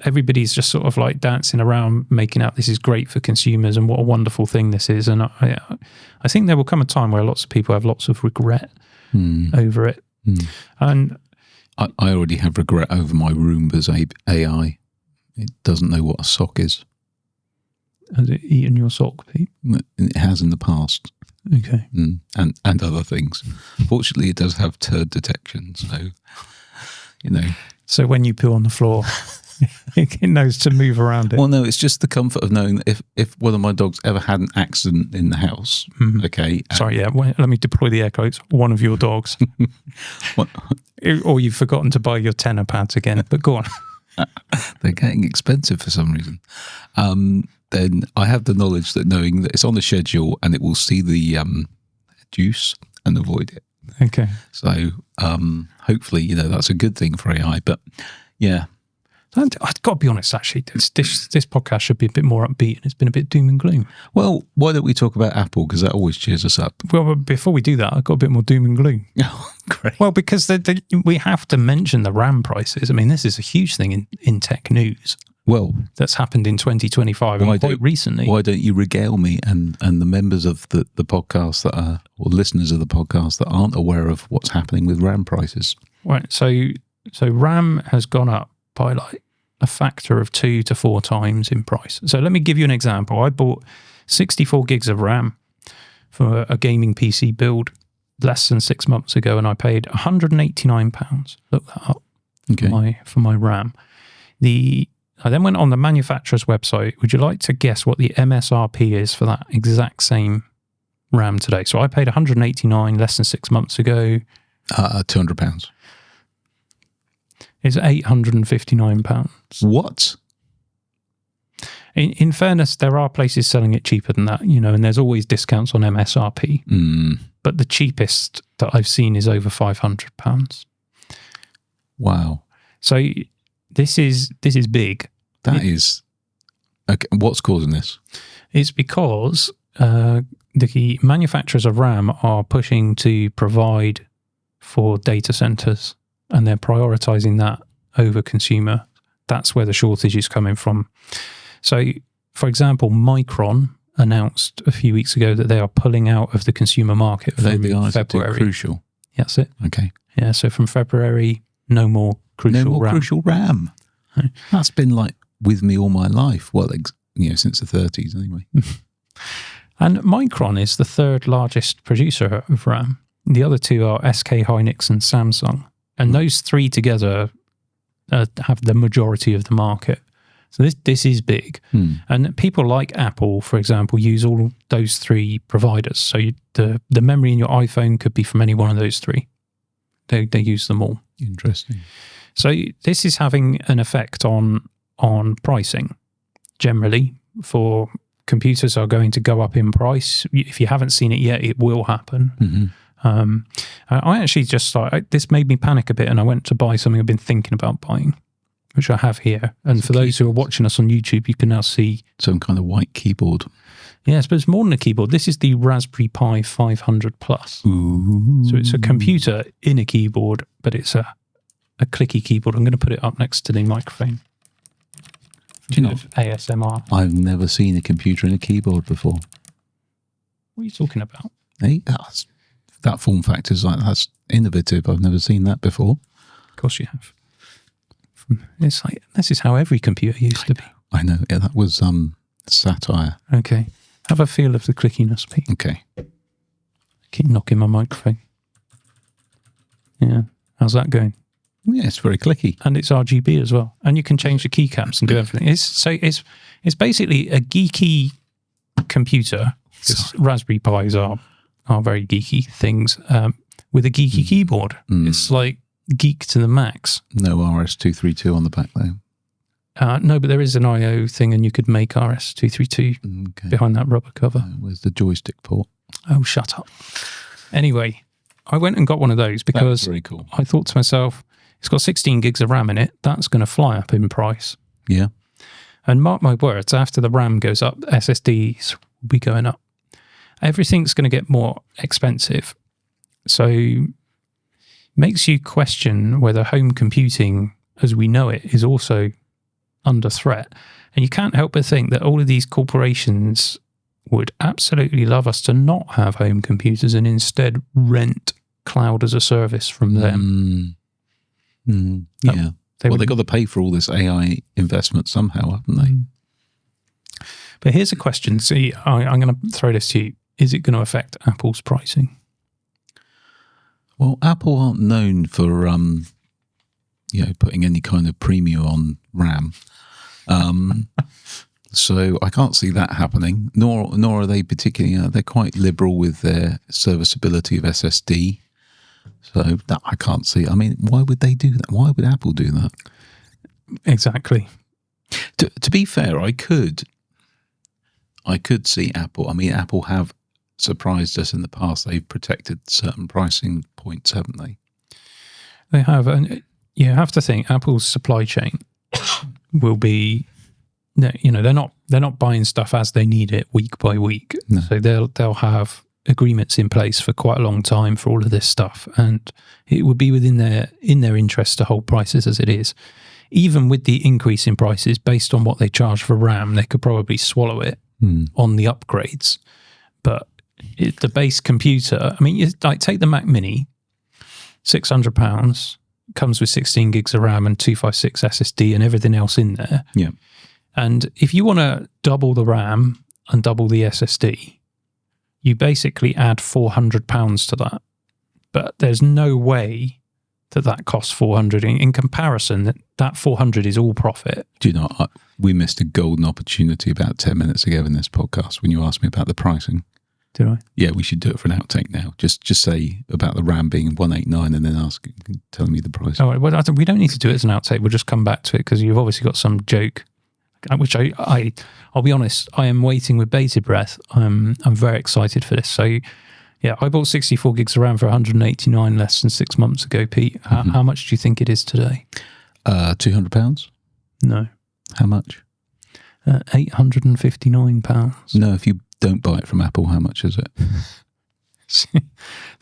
everybody's just sort of like dancing around making out this is great for consumers and what a wonderful thing this is. And I think there will come a time where lots of people have lots of regret over it. And I already have regret over my Roomba's AI. It doesn't know what a sock is. Has it eaten your sock, Pete? It has in the past. Okay. And other things. Fortunately, it does have turd detection, so, So when you poo on the floor, it knows to move around it. Well, no, it's just the comfort of knowing that if one of my dogs ever had an accident in the house, okay. Sorry, let me deploy the air quotes. One of your dogs. Or you've forgotten to buy your tenor pads again, but go on. They're getting expensive for some reason. Then I have the knowledge that knowing that it's on the schedule and it will see the juice and avoid it. Okay. So hopefully, that's a good thing for AI. But yeah. I've got to be honest, actually, this podcast should be a bit more upbeat, and it's been a bit doom and gloom. Well, why don't we talk about Apple? Because that always cheers us up. Well, before we do that, I've got a bit more doom and gloom. Oh, great. Well, because we have to mention the RAM prices. I mean, this is a huge thing in tech news. Well, that's happened in 2025 and quite recently. Why don't you regale me and the members of the podcast that are, or listeners of the podcast that aren't aware of what's happening with RAM prices? Right. So RAM has gone up by like a factor of 2 to 4 times in price. So let me give you an example. I bought 64 gigs of RAM for a gaming PC build less than 6 months ago, and I paid £189. Look that up. Okay. For my RAM. I then went on the manufacturer's website. Would you like to guess what the MSRP is for that exact same RAM today? So I paid £189 less than 6 months ago. £200. It's £859. What? In fairness, there are places selling it cheaper than that, and there's always discounts on MSRP. But the cheapest that I've seen is over £500. Wow. So this is big. That is... Okay, what's causing this? It's because the manufacturers of RAM are pushing to provide for data centers, and they're prioritizing that over consumer. That's where the shortage is coming from. So, for example, Micron announced a few weeks ago that they are pulling out of the consumer market from February. Crucial. That's it. Okay. Yeah, so from February, no more crucial RAM. Crucial RAM. Right. That's been like with me all my life. Well, since the 30s anyway. And Micron is the third largest producer of RAM. The other two are SK Hynix and Samsung. And those three together have the majority of the market. So this is big. And people like Apple, for example, use all those three providers. So the memory in your iPhone could be from any one of those three. They use them all. Interesting. So this is having an effect on pricing. Generally, for computers are going to go up in price. If you haven't seen it yet, it will happen. I actually just thought, this made me panic a bit, and I went to buy something I've been thinking about buying, which I have here. And for those who are watching us on YouTube, you can now see some kind of white keyboard. Yes, but it's more than a keyboard. This is the Raspberry Pi 500 Plus. Ooh. So it's a computer in a keyboard, but it's a clicky keyboard. I'm going to put it up next to the microphone. Do you know ASMR? I've never seen a computer in a keyboard before. What are you talking about? Hey, that form factor is that's innovative. I've never seen that before. Of course you have. It's like, this is how every computer used to be. I know. Yeah, that was satire. Okay. Have a feel of the clickiness, Pete. Okay. Keep knocking my microphone. Yeah. How's that going? Yeah, it's very clicky. And it's RGB as well. And you can change the keycaps and do everything. It's basically a geeky computer. Raspberry Pis are very geeky things with a geeky keyboard. It's like geek to the max. No RS-232 on the back though. No, but there is an I/O thing, and you could make RS-232 behind that rubber cover. Where's the joystick port? Oh, shut up. Anyway, I went and got one of those because very cool. I thought to myself, it's got 16 gigs of RAM in it. That's going to fly up in price. Yeah. And mark my words, after the RAM goes up, SSDs will be going up. Everything's going to get more expensive. So makes you question whether home computing as we know it is also under threat. And you can't help but think that all of these corporations would absolutely love us to not have home computers and instead rent cloud as a service from them. Yeah. They've got to pay for all this AI investment somehow, haven't they? But here's a question. See, I'm going to throw this to you. Is it going to affect Apple's pricing? Well, Apple aren't known for putting any kind of premium on RAM. So I can't see that happening, nor are they particularly, they're quite liberal with their serviceability of SSD. So that I can't see. I mean, why would they do that? Why would Apple do that? Exactly. To be fair, I could see Apple. I mean, Apple have surprised us in the past. They've protected certain pricing points, haven't they? They have, and you have to think Apple's supply chain will be, they're not buying stuff as they need it week by week. No. So they'll have agreements in place for quite a long time for all of this stuff, and it would be within their interest to hold prices as it is. Even with the increase in prices based on what they charge for RAM, they could probably swallow it on the upgrades. But the base computer, I mean, take the Mac Mini, £600, comes with 16 gigs of RAM and 256 SSD and everything else in there. And if you want to double the RAM and double the SSD, you basically add £400 to that. But there's no way that costs 400 in comparison. That 400 is all profit. Do you know, we missed a golden opportunity about 10 minutes ago in this podcast when you asked me about the pricing. Did I? Yeah, we should do it for an outtake now. Just say about the RAM being 189 and then tell me the price. Oh, well, we don't need to do it as an outtake. We'll just come back to it because you've obviously got some joke, which I'll be honest, I am waiting with bated breath. I'm very excited for this. So, yeah, I bought 64 gigs of RAM for 189 less than 6 months ago, Pete. How much do you think it is today? £200? No. How much? £859. No, if you don't buy it from Apple, how much is it?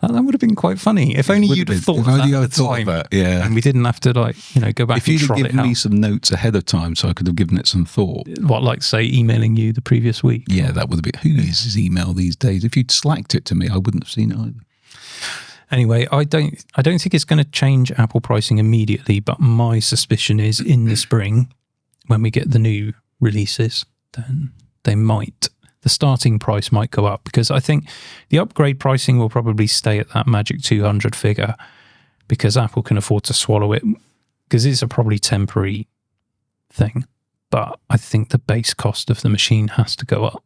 that would have been quite funny. If only you'd have thought of that at the time. Yeah. And we didn't have to, go back if and you'd trot have it given out. me some notes ahead of time so I could have given it some thought. What, like, say, emailing you the previous week? Yeah, that would have been... Who uses email these days? If you'd slacked it to me, I wouldn't have seen it either. Anyway, I don't think it's going to change Apple pricing immediately, but my suspicion is in the spring, when we get the new releases, then they might... The starting price might go up because I think the upgrade pricing will probably stay at that magic 200 figure because Apple can afford to swallow it because it's a probably temporary thing. But I think the base cost of the machine has to go up.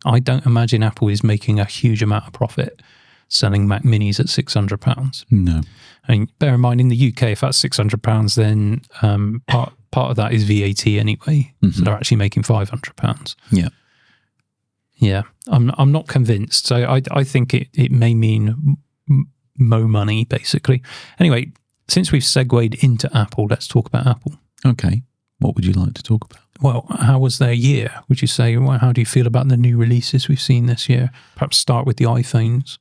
I don't imagine Apple is making a huge amount of profit selling Mac Minis at £600. No. I mean, bear in mind, in the UK, if that's £600, then part of that is VAT anyway. So they're actually making £500. Yeah. Yeah, I'm not convinced. So I think it may mean more money, basically. Anyway, since we've segued into Apple, let's talk about Apple. Okay. What would you like to talk about? Well, how was their year? Would you say, how do you feel about the new releases we've seen this year? Perhaps start with the iPhones.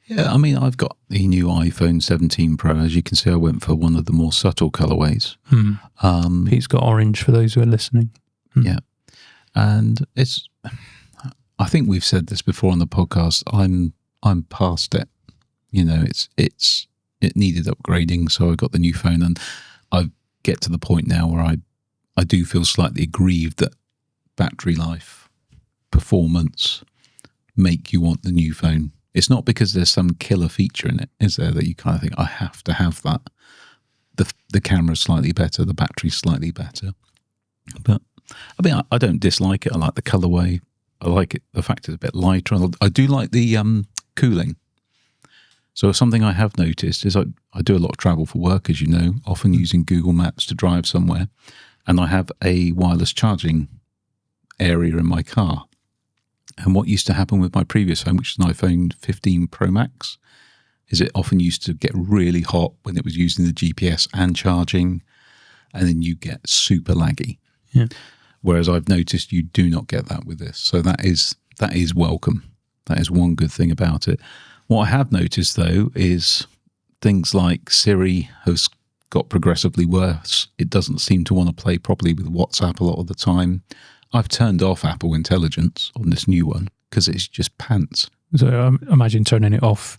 Yeah, I mean, I've got the new iPhone 17 Pro. As you can see, I went for one of the more subtle colorways. Pete's got orange for those who are listening. Yeah. And I think we've said this before on the podcast. I'm past it. You know, it needed upgrading, so I got the new phone, and I get to the point now where I do feel slightly aggrieved that battery life, performance make you want the new phone. It's not because there's some killer feature in it, is there, that you kind of think I have to have that. The camera's slightly better, the battery's slightly better, but I mean I don't dislike it. I like the colorway. I like it, the fact it's a bit lighter. I do like the cooling. So something I have noticed is I do a lot of travel for work, as you know, often using Google Maps to drive somewhere. And I have a wireless charging area in my car. And what used to happen with my previous phone, which is an iPhone 15 Pro Max, is it often used to get really hot when it was using the GPS and charging. And then you get super laggy. Yeah. Whereas I've noticed you do not get that with this. So that is welcome. That is one good thing about it. What I have noticed, though, is things like Siri has got progressively worse. It doesn't seem to want to play properly with WhatsApp a lot of the time. I've turned off Apple Intelligence on this new one because it's just pants. So imagine turning it off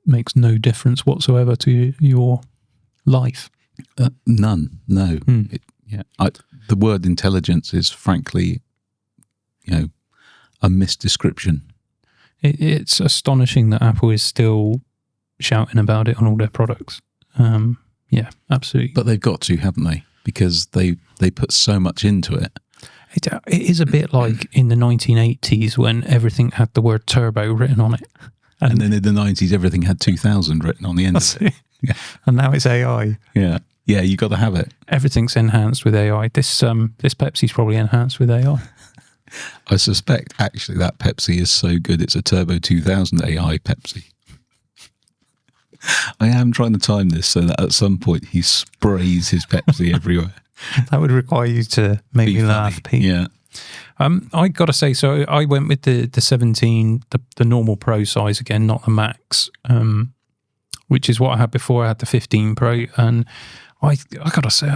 makes no difference whatsoever to your life. None, no. The word intelligence is frankly, a misdescription. It's astonishing that Apple is still shouting about it on all their products. Yeah, absolutely. But they've got to, haven't they? Because they put so much into it. It is a bit like in the 1980s when everything had the word turbo written on it. And then in the 90s, everything had 2000 written on the end of it. Yeah. And now it's AI. Yeah. Yeah, you got to have it. Everything's enhanced with AI. This Pepsi's probably enhanced with AI. I suspect, actually, that Pepsi is so good, it's a Turbo 2000 AI Pepsi. I am trying to time this so that at some point he sprays his Pepsi everywhere. That would require you to make me laugh, Pete. Yeah. I got to say, so I went with the 17, the normal Pro size again, not the Max, which is what I had before. I had the 15 Pro, and I got to say,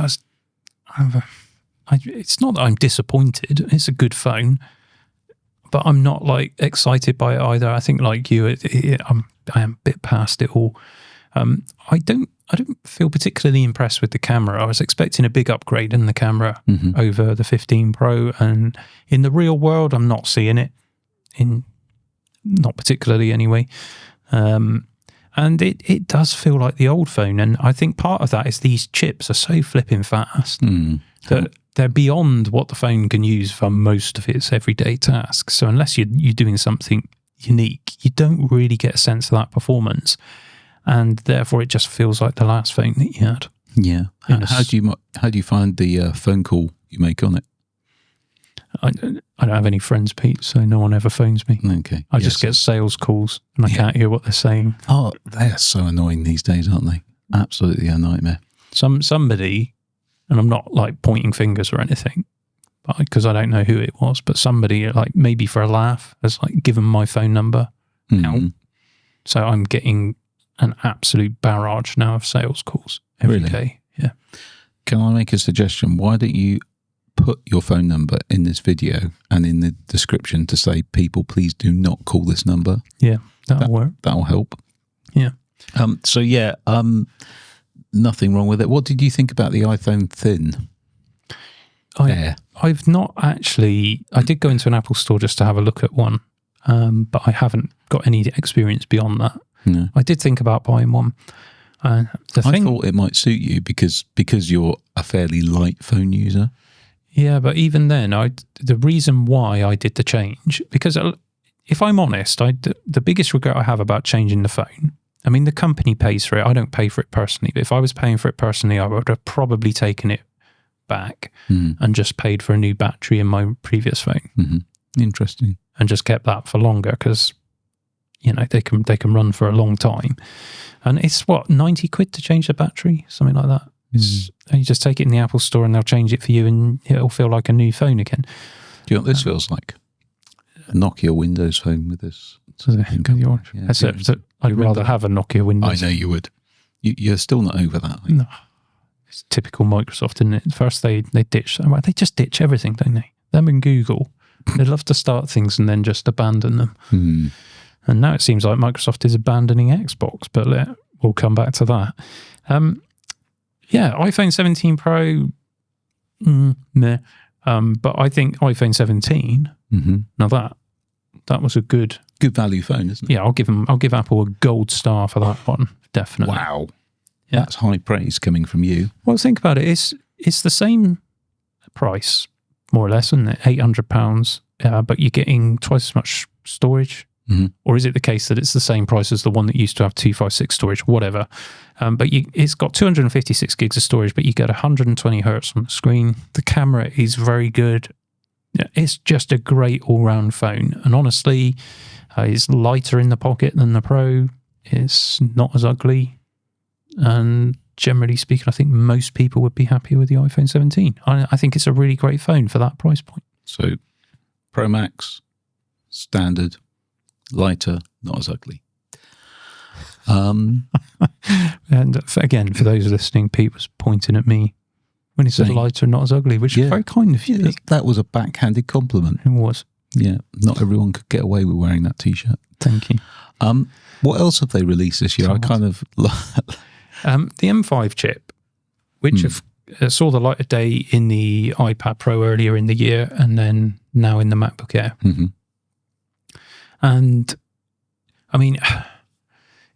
it's not that I'm disappointed. It's a good phone, but I'm not like excited by it either. I think like you, I am a bit past it all. I don't feel particularly impressed with the camera. I was expecting a big upgrade in the camera over the 15 Pro, and in the real world, I'm not seeing it. not particularly anyway. And it does feel like the old phone. And I think part of that is these chips are so flipping fast that they're beyond what the phone can use for most of its everyday tasks. So unless you're doing something unique, you don't really get a sense of that performance. And therefore, it just feels like the last phone that you had. Yeah. How do you find the phone call you make on it? I don't have any friends, Pete, so no one ever phones me. Okay. I just get sales calls and I can't hear what they're saying. Oh, they're so annoying these days, aren't they? Absolutely a nightmare. Somebody, and I'm not like pointing fingers or anything, because I don't know who it was, but somebody, like maybe for a laugh, has like given my phone number out. So I'm getting an absolute barrage now of sales calls every day. Yeah. Can I make a suggestion? Why don't you put your phone number in this video and in the description to say, people, please do not call this number. Yeah, that'll work. That'll help. Yeah. Nothing wrong with it. What did you think about the iPhone Thin? I've not actually, I did go into an Apple store just to have a look at one, but I haven't got any experience beyond that. No. I did think about buying one. I thought it might suit you because you're a fairly light phone user. Yeah, but even then, the reason why I did the change, because if I'm honest, the biggest regret I have about changing the phone, I mean, the company pays for it. I don't pay for it personally, but if I was paying for it personally, I would have probably taken it back and just paid for a new battery in my previous phone. Interesting. And just kept that for longer because, you know, they can run for a long time. And it's what, 90 quid to change the battery? Something like that. You just take it in the Apple store and they'll change it for you and it'll feel like a new phone again. Do you know what this feels like? A Nokia Windows phone with this. I'd rather have a Nokia Windows. I know you would. You're still not over that. No. It's typical Microsoft, isn't it? First they ditch, they just ditch everything, don't they? Them and Google, they love to start things and then just abandon them. And now it seems like Microsoft is abandoning Xbox, but we'll come back to that. iPhone 17 Pro, meh. But I think iPhone 17, now that was a good value phone, isn't it? Yeah, I'll give Apple a gold star for that one, definitely. Wow. Yeah. That's high praise coming from you. Well, think about it. It's the same price, more or less, isn't it? £800, but you're getting twice as much storage. Or is it the case that it's the same price as the one that used to have 256 storage, whatever? But it's got 256 gigs of storage, but you get 120 hertz on the screen. The camera is very good. It's just a great all-round phone. And honestly, it's lighter in the pocket than the Pro. It's not as ugly. And generally speaking, I think most people would be happy with the iPhone 17. I think it's a really great phone for that price point. So, Pro Max, standard, lighter, not as ugly. And again, for those listening, Pete was pointing at me when he said lighter, not as ugly, which is very kind of you. That was a backhanded compliment. It was. Yeah, not everyone could get away with wearing that T-shirt. Thank you. What else have they released this year? The M5 chip, which saw the light of day in the iPad Pro earlier in the year and then now in the MacBook Air. And, I mean,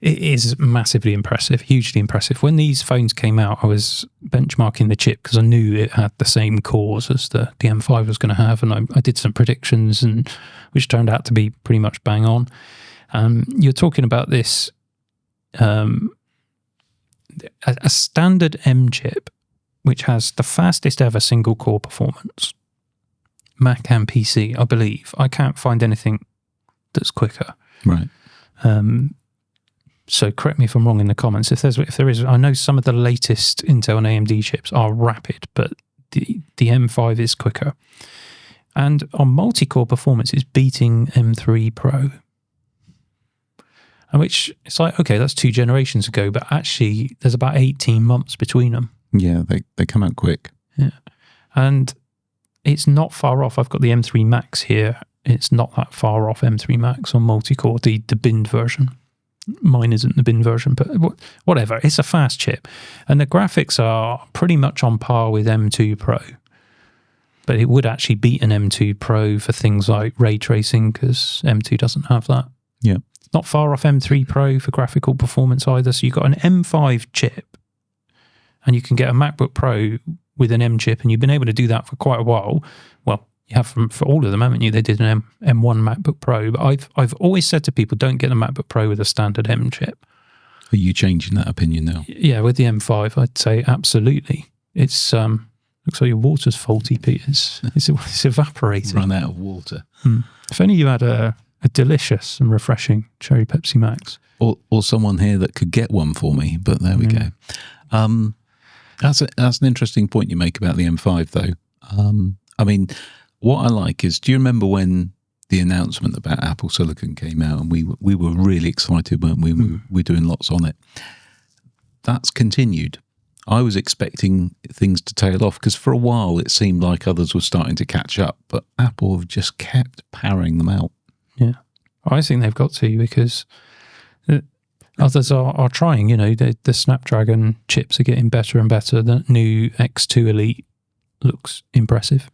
it is massively impressive, hugely impressive. When these phones came out, I was benchmarking the chip because I knew it had the same cores as the M5 was going to have, and I did some predictions, which turned out to be pretty much bang on. You're talking about this, a standard M chip, which has the fastest ever single core performance, Mac and PC, I believe. I can't find anything that's quicker. Right. So correct me if I'm wrong in the comments. If there is, I know some of the latest Intel and AMD chips are rapid, but the M5 is quicker. And on multi-core performance, it's beating M3 Pro. And which, it's like, okay, that's 2 generations ago, but actually there's about 18 months between them. Yeah, they come out quick. Yeah. And it's not far off. I've got the M3 Max here. It's not that far off M3 Max on multi-core, the binned version. Mine isn't the bin version, but whatever. It's a fast chip. And the graphics are pretty much on par with M2 Pro. But it would actually beat an M2 Pro for things like ray tracing, because M2 doesn't have that. Yeah. It's not far off M3 Pro for graphical performance either. So you've got an M5 chip, and you can get a MacBook Pro with an M chip, and you've been able to do that for quite a while. Well, you have for all of them, haven't you? They did an M1 MacBook Pro, but I've always said to people, don't get a MacBook Pro with a standard M chip. Are you changing that opinion now? Yeah, with the M5, I'd say absolutely. It's looks like your water's faulty, Pete. It's evaporating. Run out of water. If only you had a delicious and refreshing cherry Pepsi Max. Or someone here that could get one for me, but there we go. That's an interesting point you make about the M5, though. I mean, what I like is, do you remember when the announcement about Apple Silicon came out, and we were really excited, weren't we? We were doing lots on it. That's continued. I was expecting things to tail off, because for a while it seemed like others were starting to catch up, but Apple have just kept powering them out. Yeah, I think they've got to, because others are trying. You know, the Snapdragon chips are getting better and better. The new X2 Elite looks impressive.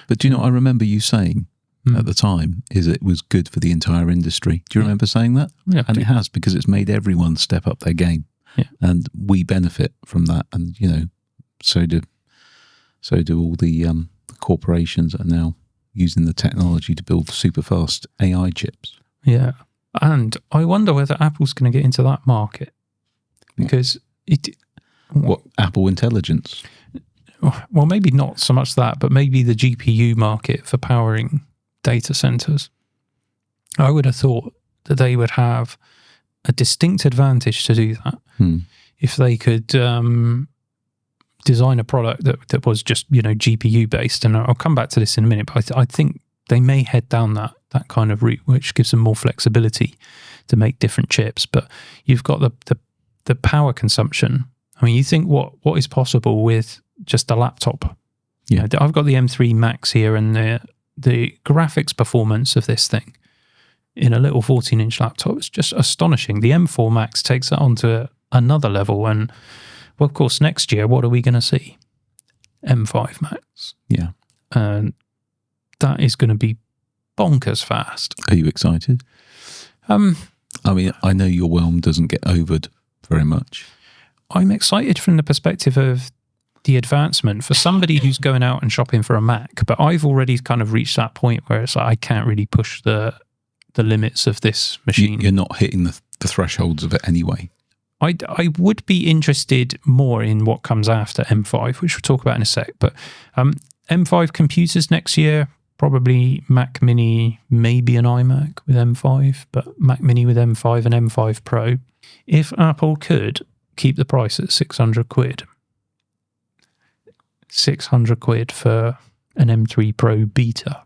But do you know what I remember you saying at the time is it was good for the entire industry? Do you remember saying that? Yeah, and it has, because it's made everyone step up their game. Yeah. And we benefit from that, and you know, so do all the corporations that are now using the technology to build super fast AI chips. Yeah, and I wonder whether Apple's going to get into that market, because what Apple Intelligence? Well, maybe not so much that, but maybe the GPU market for powering data centers. I would have thought that they would have a distinct advantage to do that if they could design a product that was just, you know, GPU based. And I'll come back to this in a minute, but I think they may head down that kind of route, which gives them more flexibility to make different chips. But you've got the power consumption. I mean, you think what is possible with just a laptop. Yeah, you know, I've got the M3 Max here, and the graphics performance of this thing in a little 14-inch laptop is just astonishing. The M4 Max takes that onto another level. And, well, of course, next year, what are we going to see? M5 Max. Yeah. And that is going to be bonkers fast. Are you excited? I mean, I know your whelm doesn't get overed very much. I'm excited from the perspective of the advancement for somebody who's going out and shopping for a Mac, but I've already kind of reached that point where it's like I can't really push the limits of this machine. You're not hitting the thresholds of it anyway. I would be interested more in what comes after M5, which we'll talk about in a sec. But M5 computers next year, probably Mac Mini, maybe an iMac with M5, but Mac Mini with M5 and M5 Pro. If Apple could keep the price at 600 quid, 600 quid for an M3 Pro Beta,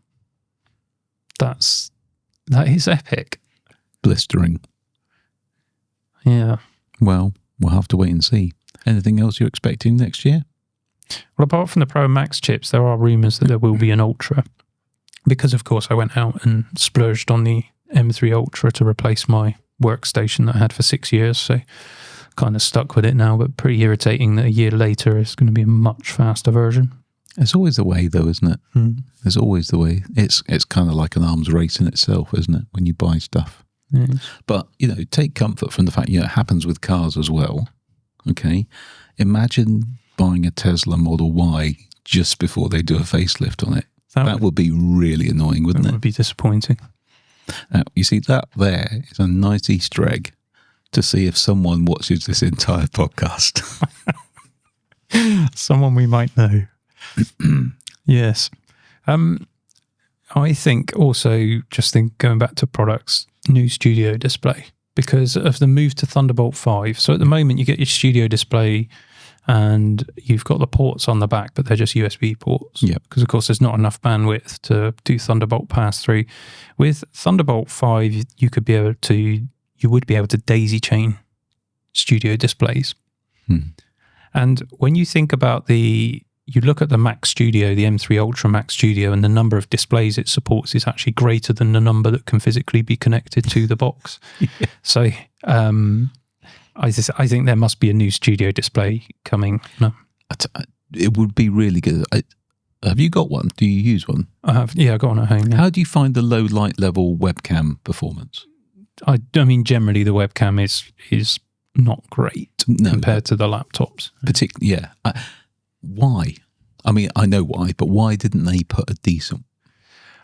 that is epic. Blistering. Yeah. Well, we'll have to wait and see. Anything else you're expecting next year? Well, apart from the Pro Max chips, there are rumours that there will be an Ultra. Because, of course, I went out and splurged on the M3 Ultra to replace my workstation that I had for 6 years. So kind of stuck with it now, but pretty irritating that a year later it's going to be a much faster version. It's always the way, though, isn't it? It's always the way. It's kind of like an arms race in itself, isn't it, when you buy stuff? Yes. But, you know, take comfort from the fact, you know, it happens with cars as well. Okay? Imagine buying a Tesla Model Y just before they do a facelift on it. That would be really annoying, wouldn't it? That would be disappointing. Now, you see, that there is a nice Easter egg to see if someone watches this entire podcast. Someone we might know. Yes. I think also, going back to products, new studio display, because of the move to Thunderbolt 5. So at the moment you get your studio display and you've got the ports on the back, but they're just USB ports. Yeah. Because of course there's not enough bandwidth to do Thunderbolt pass-through. With Thunderbolt 5, you would be able to daisy chain studio displays. And when you think about you look at the Mac Studio, the M3 Ultra Mac Studio, and the number of displays it supports is actually greater than the number that can physically be connected to the box. Yeah. So I think there must be a new studio display coming. No. It would be really good. Have you got one? Do you use one? I have. Yeah, I got one at home. Yeah. How do you find the low light level webcam performance? I mean, generally the webcam is not great compared to the laptops. Particularly, yeah. Why? I mean, I know why, but why didn't they put a decent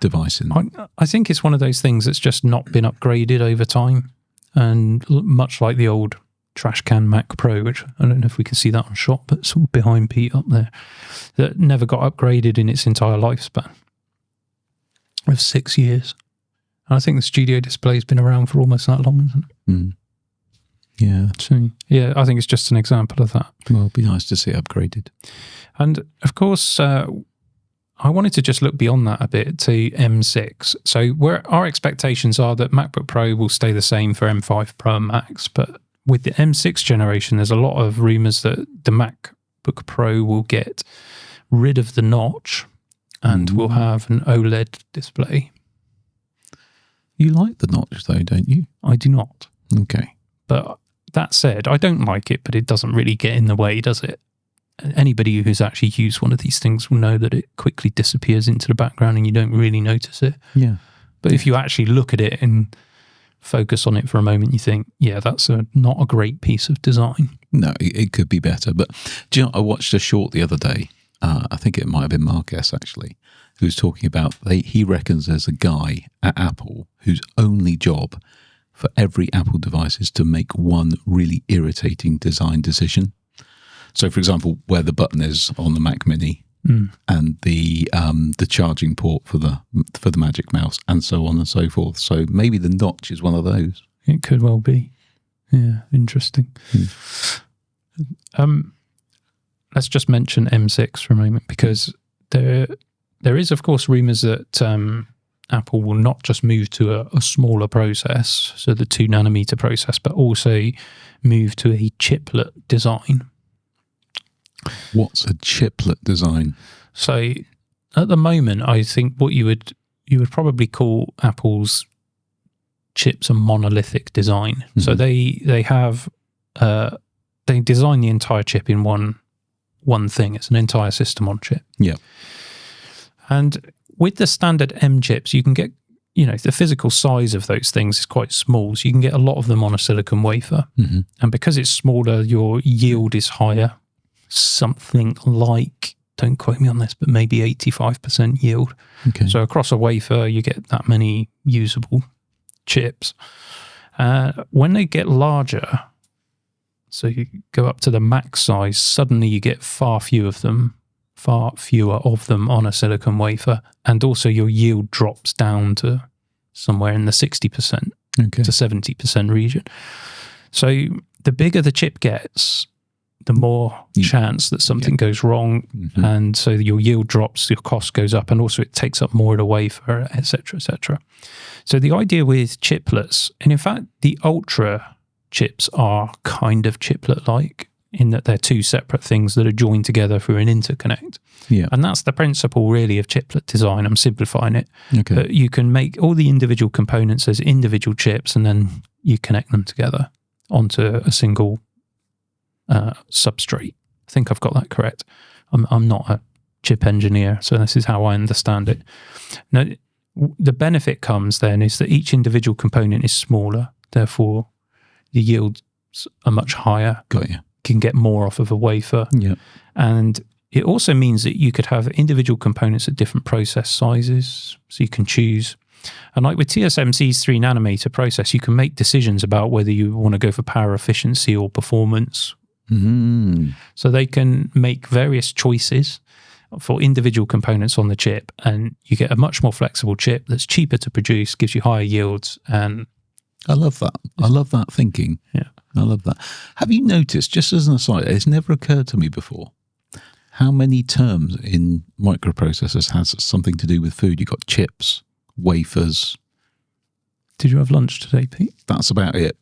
device in? I think it's one of those things that's just not been upgraded over time. And much like the old trash can Mac Pro, which I don't know if we can see that on shot, but it's behind Pete up there, that never got upgraded in its entire lifespan of 6 years. And I think the studio display's been around for almost that long, isn't it? Mm. Yeah. So, yeah, I think it's just an example of that. Well, it'd be nice to see it upgraded. And, of course, I wanted to just look beyond that a bit to M6. So where our expectations are that MacBook Pro will stay the same for M5 Pro and Max, but with the M6 generation, there's a lot of rumours that the MacBook Pro will get rid of the notch and will have an OLED display. You like the notch, though, don't you? I do not. Okay. But that said, I don't like it, but it doesn't really get in the way, does it? Anybody who's actually used one of these things will know that it quickly disappears into the background and you don't really notice it. Yeah. But if you actually look at it and focus on it for a moment, you think, yeah, that's not a great piece of design. No, it could be better. But do you know, I watched a short the other day. I think it might have been Mark S, actually, who was talking about, he reckons there's a guy at Apple whose only job for every Apple device is to make one really irritating design decision. So, for example, where the button is on the Mac Mini and the charging port for the Magic Mouse and so on and so forth. So maybe the notch is one of those. It could well be. Yeah, interesting. Let's just mention M6 for a moment, because there is, of course, rumours that Apple will not just move to a smaller process, so the 2 nanometer process, but also move to a chiplet design. What's a chiplet design? So at the moment, I think what you would probably call Apple's chips a monolithic design. Mm-hmm. So they have they design the entire chip in one thing. It's an entire system on chip. Yeah. And with the standard M chips, you can get, the physical size of those things is quite small. So you can get a lot of them on a silicon wafer. Mm-hmm. And because it's smaller, your yield is higher. Something like, don't quote me on this, but maybe 85% yield. Okay. So across a wafer, you get that many usable chips. When they get larger, so you go up to the max size, suddenly you get far fewer of them on a silicon wafer, and also your yield drops down to somewhere in the 60% to 70% region. So the bigger the chip gets, the more chance that something goes wrong, mm-hmm. and so your yield drops, your cost goes up, and also it takes up more of the wafer, etc., etc. So the idea with chiplets, and in fact the Ultra chips are kind of chiplet-like in that they're 2 separate things that are joined together through an interconnect. Yeah. And that's the principle really of chiplet design. I'm simplifying it. Okay. But you can make all the individual components as individual chips, and then you connect them together onto a single substrate. I think I've got that correct. I'm not a chip engineer, so this is how I understand it. Now, the benefit comes then is that each individual component is smaller, therefore the yields are much higher. Got you. Can get more off of a wafer. Yeah. And it also means that you could have individual components at different process sizes, so you can choose. And like with TSMC's 3 nanometer process, you can make decisions about whether you want to go for power efficiency or performance. Mm-hmm. So they can make various choices for individual components on the chip, and you get a much more flexible chip that's cheaper to produce, gives you higher yields. And I love that. I love that thinking. Yeah. I love that. Have you noticed, just as an aside, it's never occurred to me before, how many terms in microprocessors has something to do with food? You've got chips, wafers. Did you have lunch today, Pete? That's about it.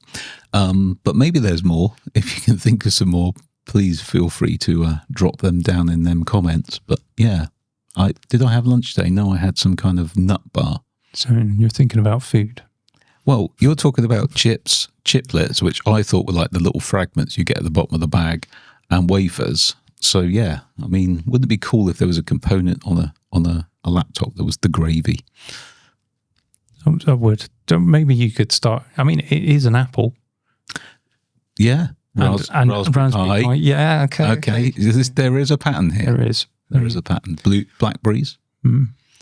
But maybe there's more. If you can think of some more, please feel free to drop them down in them comments. But yeah, did I have lunch today? No, I had some kind of nut bar. So you're thinking about food? Well, you're talking about chiplets, which I thought were like the little fragments you get at the bottom of the bag, and wafers, So yeah, I mean, wouldn't it be cool if there was a component on a laptop that was the gravy? I would. Maybe you could start. I mean, it is an Apple. Yeah. And Raspberry Pi. Yeah, okay. There is a pattern here. There is a pattern. Blackberries?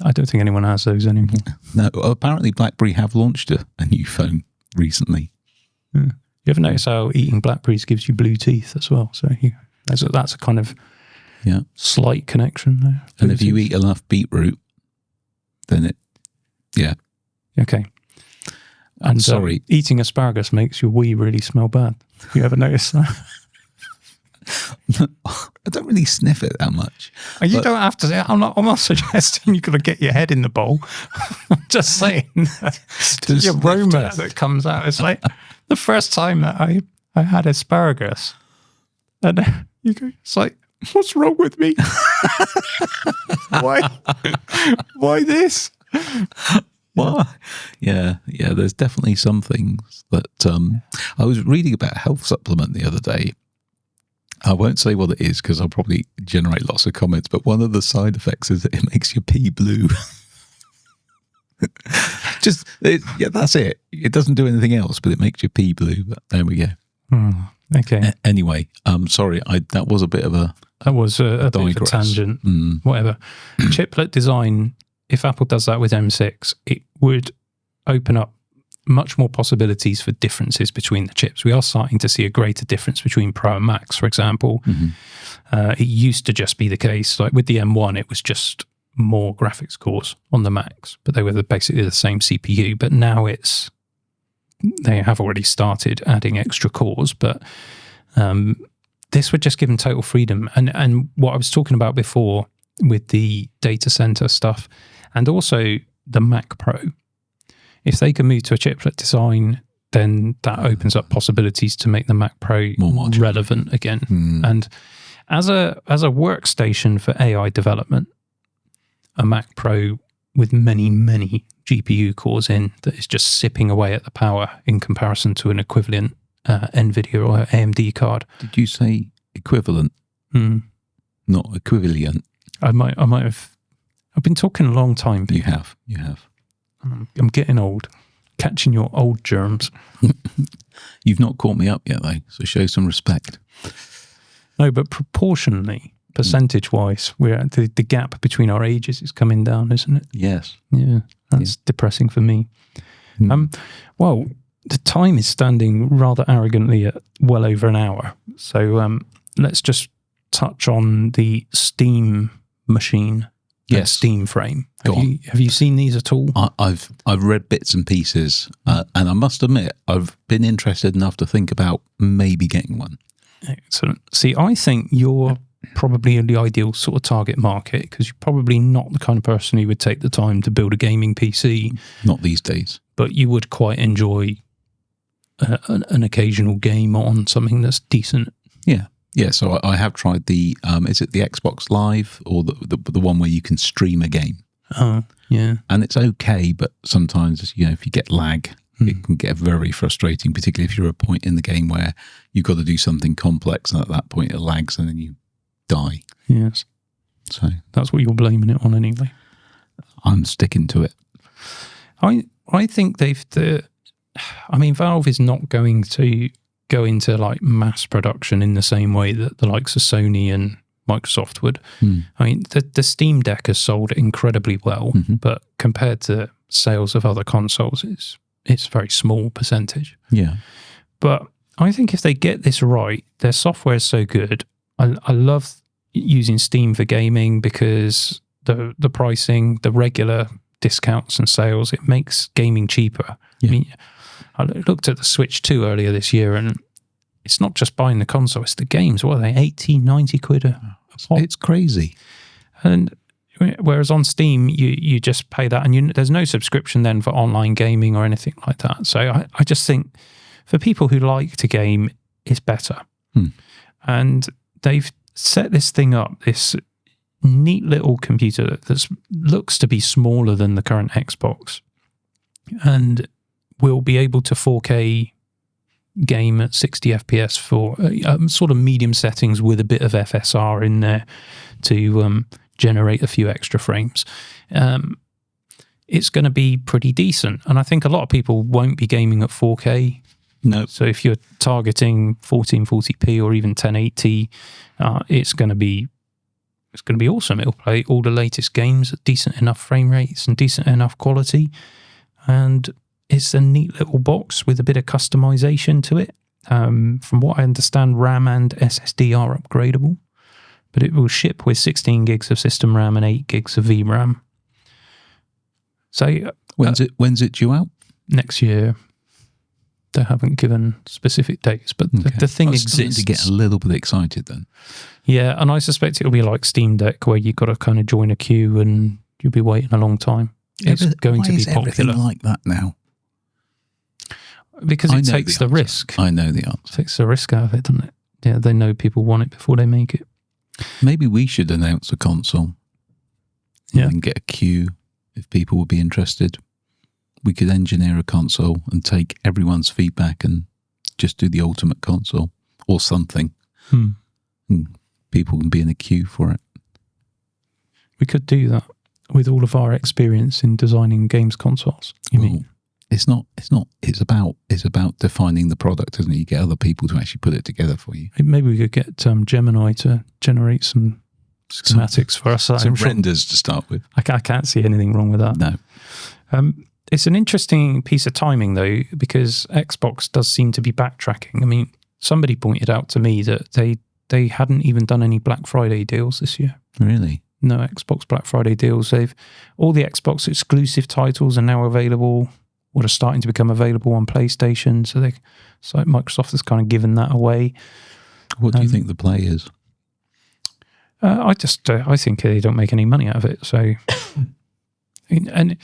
I don't think anyone has those anymore. No, apparently BlackBerry have launched a new phone recently. You ever notice how eating blackberries gives you blue teeth as well? So that's a kind of slight connection there. And if you eat enough beetroot, then Okay. I'm sorry. Eating asparagus makes your wee really smell bad. You ever notice that? I don't really sniff it that much. You don't have to. I'm not suggesting you've got to get your head in the bowl. I'm just saying the aroma that comes out. It's like the first time that I had asparagus, and it's like, what's wrong with me? Why this? Why? Yeah. There's definitely some things that I was reading about a health supplement the other day. I won't say what it is because I'll probably generate lots of comments, but one of the side effects is that it makes your pee blue. That's it. It doesn't do anything else, but it makes your pee blue. But there we go. Okay. Anyway, sorry, that was a bit of a... That was a bit of a tangent. Whatever. Chiplet design, if Apple does that with M6, it would open up much more possibilities for differences between the chips. We are starting to see a greater difference between Pro and Max, for example. It used to just be the case, like with the M1, it was just more graphics cores on the Max, but they were basically the same CPU. But now they have already started adding extra cores, but this would just give them total freedom. And what I was talking about before with the data center stuff, and also the Mac Pro, if they can move to a chiplet design, then that opens up possibilities to make the Mac Pro more relevant again. And as a workstation for AI development, a Mac Pro with many, many GPU cores in that is just sipping away at the power in comparison to an equivalent NVIDIA or AMD card. Did you say equivalent? Not equivalent. I might have. I've been talking a long time. You have. I'm getting old, catching your old germs. You've not caught me up yet, though, so show some respect. No, but proportionally, percentage-wise, the gap between our ages is coming down, isn't it? Yes. Yeah, that's depressing for me. Well, the time is standing rather arrogantly at well over an hour, so let's just touch on the Steam machine. Yes, Steam frame. Have you seen these at all? I've read bits and pieces, and I must admit I've been interested enough to think about maybe getting one. Excellent. See, I think you're probably in the ideal sort of target market because you're probably not the kind of person who would take the time to build a gaming PC. Not these days. But you would quite enjoy an occasional game on something that's decent. Yeah, so I have tried the, is it the Xbox Live or the one where you can stream a game? Oh, yeah. And it's okay, but sometimes, if you get lag, it can get very frustrating, particularly if you're at a point in the game where you've got to do something complex, and at that point it lags and then you die. Yes. So that's what you're blaming it on anyway. I'm sticking to it. I think Valve is not going to go into like mass production in the same way that the likes of Sony and Microsoft would. I mean, the Steam Deck has sold incredibly well, but compared to sales of other consoles, it's a very small percentage. Yeah. But I think if they get this right, their software is so good. I love using Steam for gaming because the pricing, the regular discounts and sales, it makes gaming cheaper. Yeah. I mean, I looked at the Switch 2 earlier this year, and it's not just buying the console, it's the games. What are they, 80, 90 quid a pop? It's crazy. And whereas on Steam, you just pay that, and there's no subscription then for online gaming or anything like that. So I just think for people who like to game, it's better. And they've set this thing up, this neat little computer that looks to be smaller than the current Xbox, and will be able to 4K game at 60 FPS for sort of medium settings with a bit of FSR in there to generate a few extra frames. It's going to be pretty decent. And I think a lot of people won't be gaming at 4K. No. So if you're targeting 1440p or even 1080, it's going to be awesome. It'll play all the latest games at decent enough frame rates and decent enough quality. And it's a neat little box with a bit of customization to it. From what I understand, RAM and SSD are upgradable, but it will ship with 16 gigs of system RAM and 8 gigs of VRAM. So when's it due out? Next year. They haven't given specific dates, but the thing exists. I'm starting to get a little bit excited then. Yeah, and I suspect it'll be like Steam Deck, where you've got to kind of join a queue and you'll be waiting a long time. It's going to be popular. Everything like that now? Because it takes the risk. I know the answer. It takes the risk out of it, doesn't it? Yeah, they know people want it before they make it. Maybe we should announce a console. And get a queue if people would be interested. We could engineer a console and take everyone's feedback and just do the ultimate console or something. And people can be in a queue for it. We could do that with all of our experience in designing games consoles. You mean? It's about defining the product, isn't it? You get other people to actually put it together for you. Maybe we could get Gemini to generate some schematics for us. Some renders to start with. I can't see anything wrong with that. No. It's an interesting piece of timing, though, because Xbox does seem to be backtracking. I mean, somebody pointed out to me that they hadn't even done any Black Friday deals this year. Really? No Xbox Black Friday deals. All the Xbox exclusive titles are now available, or are starting to become available on PlayStation. So Microsoft has kind of given that away. What do you think the play is? I think they don't make any money out of it. So, and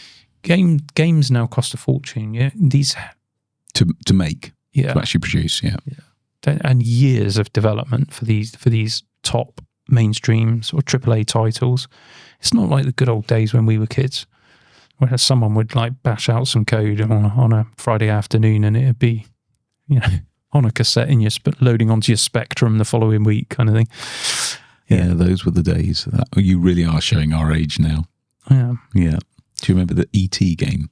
games now cost a fortune. Yeah, these to make, to actually produce. Yeah, and years of development for these top mainstreams or AAA titles. It's not like the good old days when we were kids, where someone would like bash out some code on a Friday afternoon, and it'd be, on a cassette in loading onto your Spectrum the following week, kind of thing. Yeah, those were the days. You really are showing our age now. Yeah. Yeah. Do you remember the E.T. game?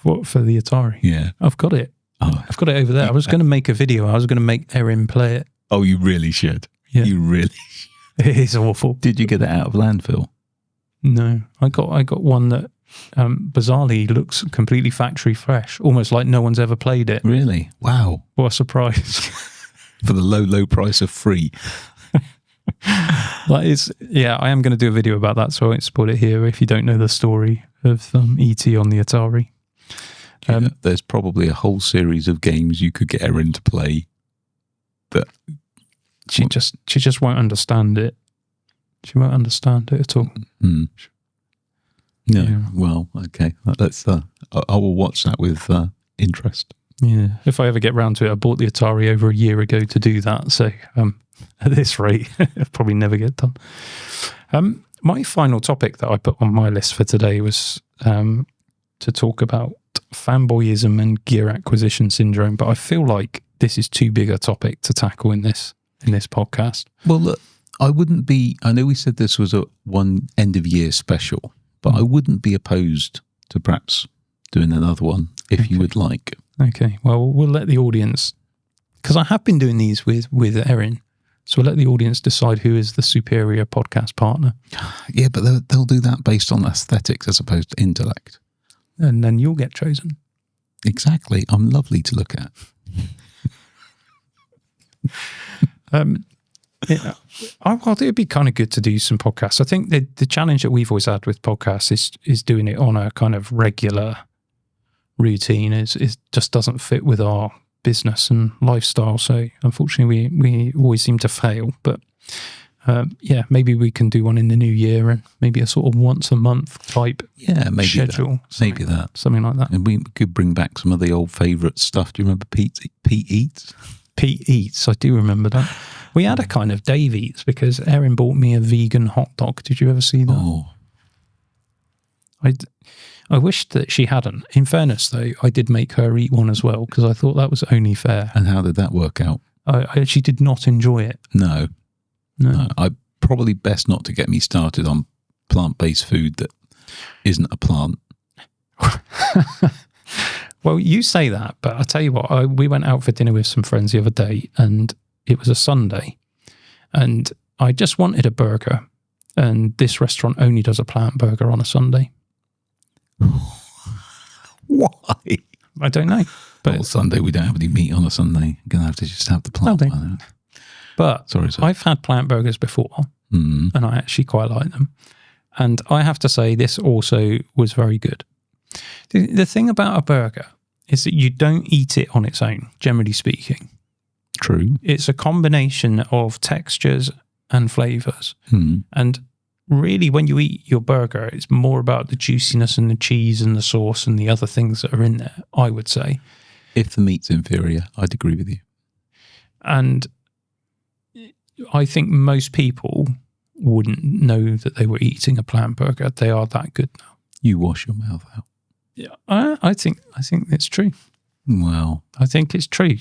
What, for the Atari? Yeah. I've got it. Oh. I've got it over there. I was going to make a video. I was going to make Erin play it. Oh, you really should. Yeah. You really should. It is awful. Did you get it out of landfill? No. I got one that bizarrely looks completely factory fresh, almost like no one's ever played it. Really? Wow. What a surprise. For the low price of free. I am going to do a video about that, so I won't spoil it here if you don't know the story of E.T. on the Atari. There's probably a whole series of games you could get Erin to play that she just won't understand it. She won't understand it at all. No. Yeah. Well, okay. Let's. I will watch that with interest. Yeah. If I ever get round to it, I bought the Atari over a year ago to do that. So at this rate, it'll probably never get done. My final topic that I put on my list for today was to talk about fanboyism and gear acquisition syndrome. But I feel like this is too big a topic to tackle in this podcast. Well, look, I wouldn't be. I know we said this was a one end of year special, but I wouldn't be opposed to perhaps doing another one if you would like. Okay. Well, we'll let the audience, because I have been doing these with Erin. So we'll let the audience decide who is the superior podcast partner. Yeah, but they'll do that based on aesthetics as opposed to intellect. And then you'll get chosen. Exactly. I'm lovely to look at. I think it'd be kind of good to do some podcasts. I think the challenge that we've always had with podcasts is doing it on a kind of regular routine. It just doesn't fit with our business and lifestyle. So unfortunately, we always seem to fail. But maybe we can do one in the new year, and maybe a sort of once a month type schedule. Maybe that. Something like that. And we could bring back some of the old favourite stuff. Do you remember Pete Eats? Pete Eats, I do remember that. We had a kind of Dayv Eats because Erin bought me a vegan hot dog. Did you ever see that? Oh. I I wished that she hadn't. In fairness, though, I did make her eat one as well because I thought that was only fair. And how did that work out? She did not enjoy it. No. I probably best not to get me started on plant-based food that isn't a plant. Well, you say that, but I'll tell you what, we went out for dinner with some friends the other day, and it was a Sunday, and I just wanted a burger, and this restaurant only does a plant burger on a Sunday. Why? I don't know. But Sunday, we don't have any meat on a Sunday. I'm going to have to just have the plant one. But Sorry, I've had plant burgers before, and I actually quite like them. And I have to say, this also was very good. The thing about a burger is that you don't eat it on its own, generally speaking. True. It's a combination of textures and flavours. And really, when you eat your burger, it's more about the juiciness and the cheese and the sauce and the other things that are in there, I would say. If the meat's inferior, I'd agree with you. And I think most people wouldn't know that they were eating a plant burger. They are that good now. You wash your mouth out. Yeah, I think it's true. Well, I think it's true.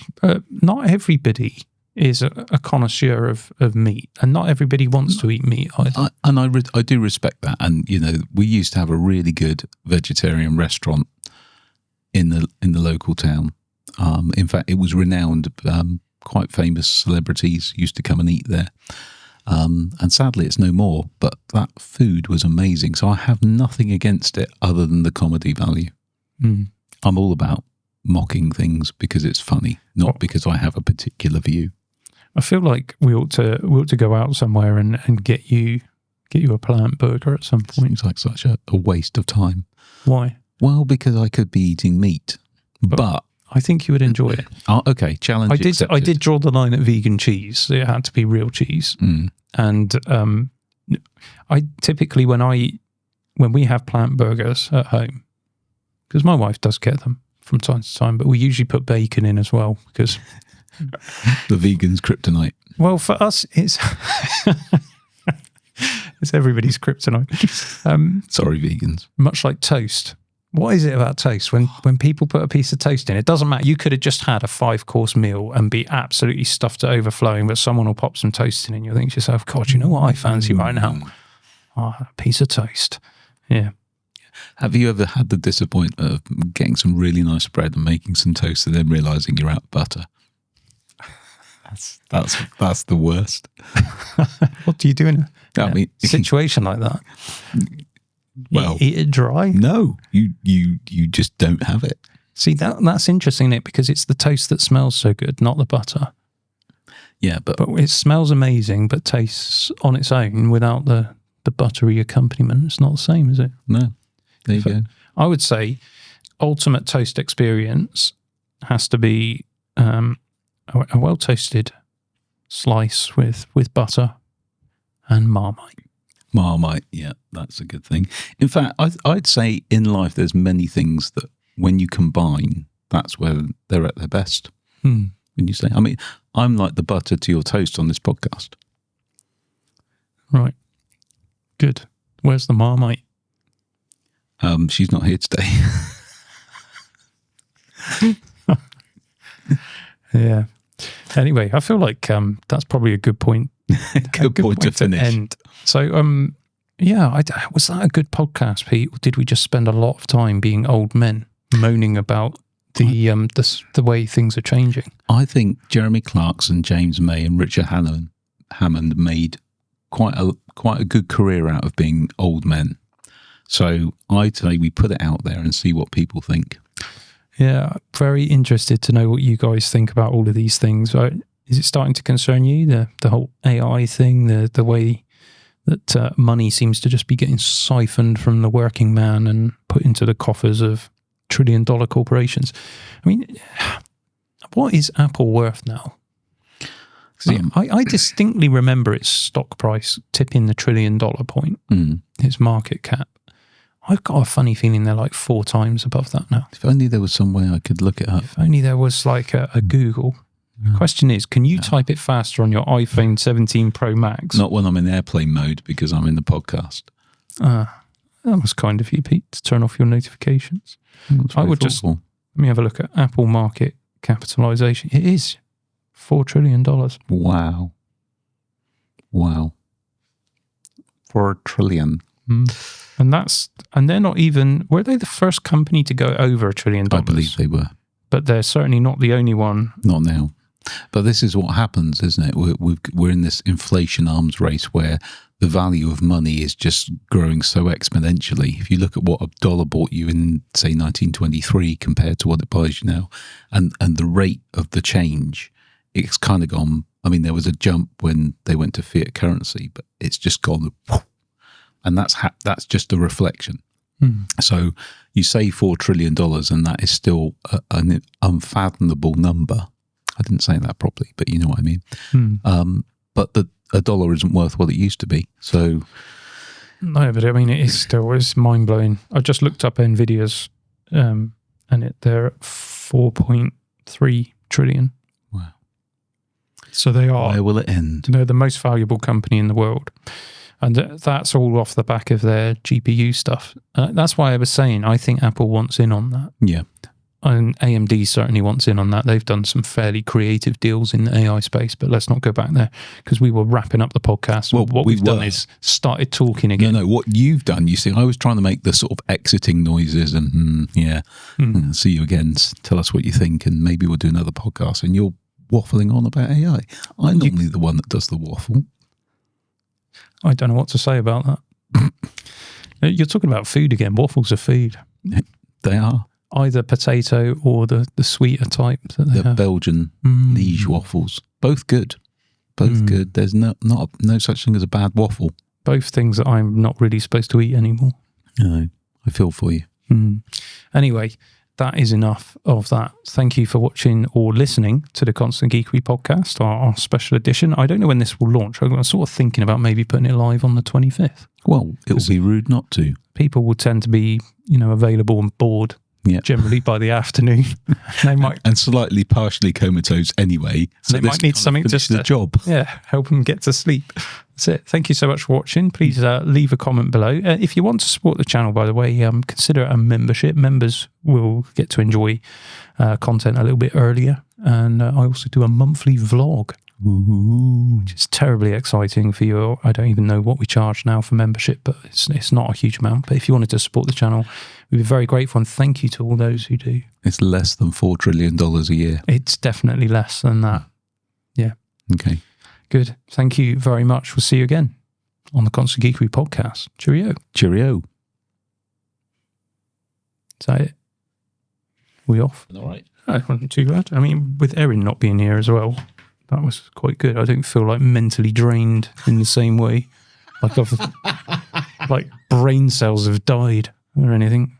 Not everybody is a connoisseur of meat, and not everybody wants to eat meat either. I do respect that. And we used to have a really good vegetarian restaurant in the local town. In fact, it was renowned. Quite famous celebrities used to come and eat there. And sadly, it's no more. But that food was amazing. So I have nothing against it other than the comedy value. I'm all about mocking things because it's funny, not because I have a particular view. I feel like we ought to go out somewhere and get you a plant burger at some point. Seems like such a waste of time. Why? Well, because I could be eating meat, but I think you would enjoy it. Oh, okay, challenge accepted. I did draw the line at vegan cheese. It had to be real cheese. And I typically, when we have plant burgers at home, because my wife does get them from time to time, but we usually put bacon in as well because the vegan's kryptonite. Well, for us, it's everybody's kryptonite. Sorry, vegans. Much like toast. What is it about toast? When people put a piece of toast in, it doesn't matter. You could have just had a 5-course meal and be absolutely stuffed to overflowing, but someone will pop some toast in and you'll think to yourself, God, you know what I fancy right now? Oh, a piece of toast. Yeah. Have you ever had the disappointment of getting some really nice bread and making some toast and then realising you're out of butter? That's the worst. What do you do in a situation like that? Well, eat it dry? No, you just don't have it. See, that's interesting, Nick, because it's the toast that smells so good, not the butter. Yeah, but it smells amazing, but tastes on its own without the buttery accompaniment. It's not the same, is it? No. There you go. I would say ultimate toast experience has to be a well-toasted slice with butter and Marmite. Marmite, yeah, that's a good thing. In fact, I'd say in life there's many things that when you combine, that's where they're at their best. When you say, I mean, I'm like the butter to your toast on this podcast. Right. Good. Where's the Marmite? She's not here today. Yeah. Anyway, I feel like that's probably a good point. Good point to finish. End. So, yeah, was that a good podcast, Pete? Or did we just spend a lot of time being old men moaning about the way things are changing? I think Jeremy Clarkson, James May, and Richard Hammond made quite a good career out of being old men. So I'd say we put it out there and see what people think. Yeah, very interested to know what you guys think about all of these things. Is it starting to concern you, the whole AI thing, the way that money seems to just be getting siphoned from the working man and put into the coffers of trillion-dollar corporations? I mean, what is Apple worth now? I distinctly remember its stock price tipping the $1 trillion point, its market cap. I've got a funny feeling they're like 4 times above that now. If only there was some way I could look it up. If only there was like a Google. The question is, can you type it faster on your iPhone 17 Pro Max? Not when I'm in airplane mode because I'm in the podcast. That was kind of you, Pete, to turn off your notifications. I would just, let me have a look at Apple market capitalization. It is $4 trillion. Wow. 4 trillion. And they're not even, were they the first company to go over $1 trillion? I believe they were. But they're certainly not the only one. Not now. But this is what happens, isn't it? We're in this inflation arms race where the value of money is just growing so exponentially. If you look at what a dollar bought you in, say, 1923 compared to what it buys you now, and the rate of the change, it's kind of gone. I mean, there was a jump when they went to fiat currency, but it's just gone, and that's just a reflection. So you say $4 trillion, and that is still an unfathomable number. I didn't say that properly, but you know what I mean. But a dollar isn't worth what it used to be. So no, but I mean, it's mind blowing. I just looked up Nvidia's, and they're at 4.3 trillion. Wow! So they are. Where will it end? They're the most valuable company in the world, and that's all off the back of their GPU stuff. That's why I was saying I think Apple wants in on that. Yeah. And AMD certainly wants in on that. They've done some fairly creative deals in the AI space, but let's not go back there because we were wrapping up the podcast. Well, what we've done is started talking again. No, what you've done, you see, I was trying to make the sort of exiting noises and see you again, tell us what you think, and maybe we'll do another podcast, and you're waffling on about AI. I'm normally the one that does the waffle. I don't know what to say about that. You're talking about food again. Waffles are food. They are. Either potato or the sweeter type that they have. Belgian liege waffles. Both good. Both good. There's no such thing as a bad waffle. Both things that I'm not really supposed to eat anymore. No, I feel for you. Anyway, that is enough of that. Thank you for watching or listening to the Constant Geekery podcast, our special edition. I don't know when this will launch. I'm sort of thinking about maybe putting it live on the 25th. Well, it will be rude not to. People will tend to be, available and bored. Yeah. Generally by the afternoon. They might and slightly partially comatose anyway. So they might need something just the job. Yeah, help them get to sleep. That's it. Thank you so much for watching. Please leave a comment below. If you want to support the channel, by the way, consider a membership. Members will get to enjoy content a little bit earlier. And I also do a monthly vlog. Which is terribly exciting for you. I don't even know what we charge now for membership, but it's not a huge amount. But if you wanted to support the channel, we'd be very grateful, and thank you to all those who do. It's less than $4 trillion a year. It's definitely less than that. Yeah. Okay. Good. Thank you very much. We'll see you again on the Constant Geekery podcast. Cheerio. Cheerio. Is that it? We off? All right. It wasn't too bad. I mean, with Erin not being here as well, that was quite good. I don't feel like mentally drained in the same way. Like brain cells have died or anything.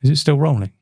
Is it still rolling?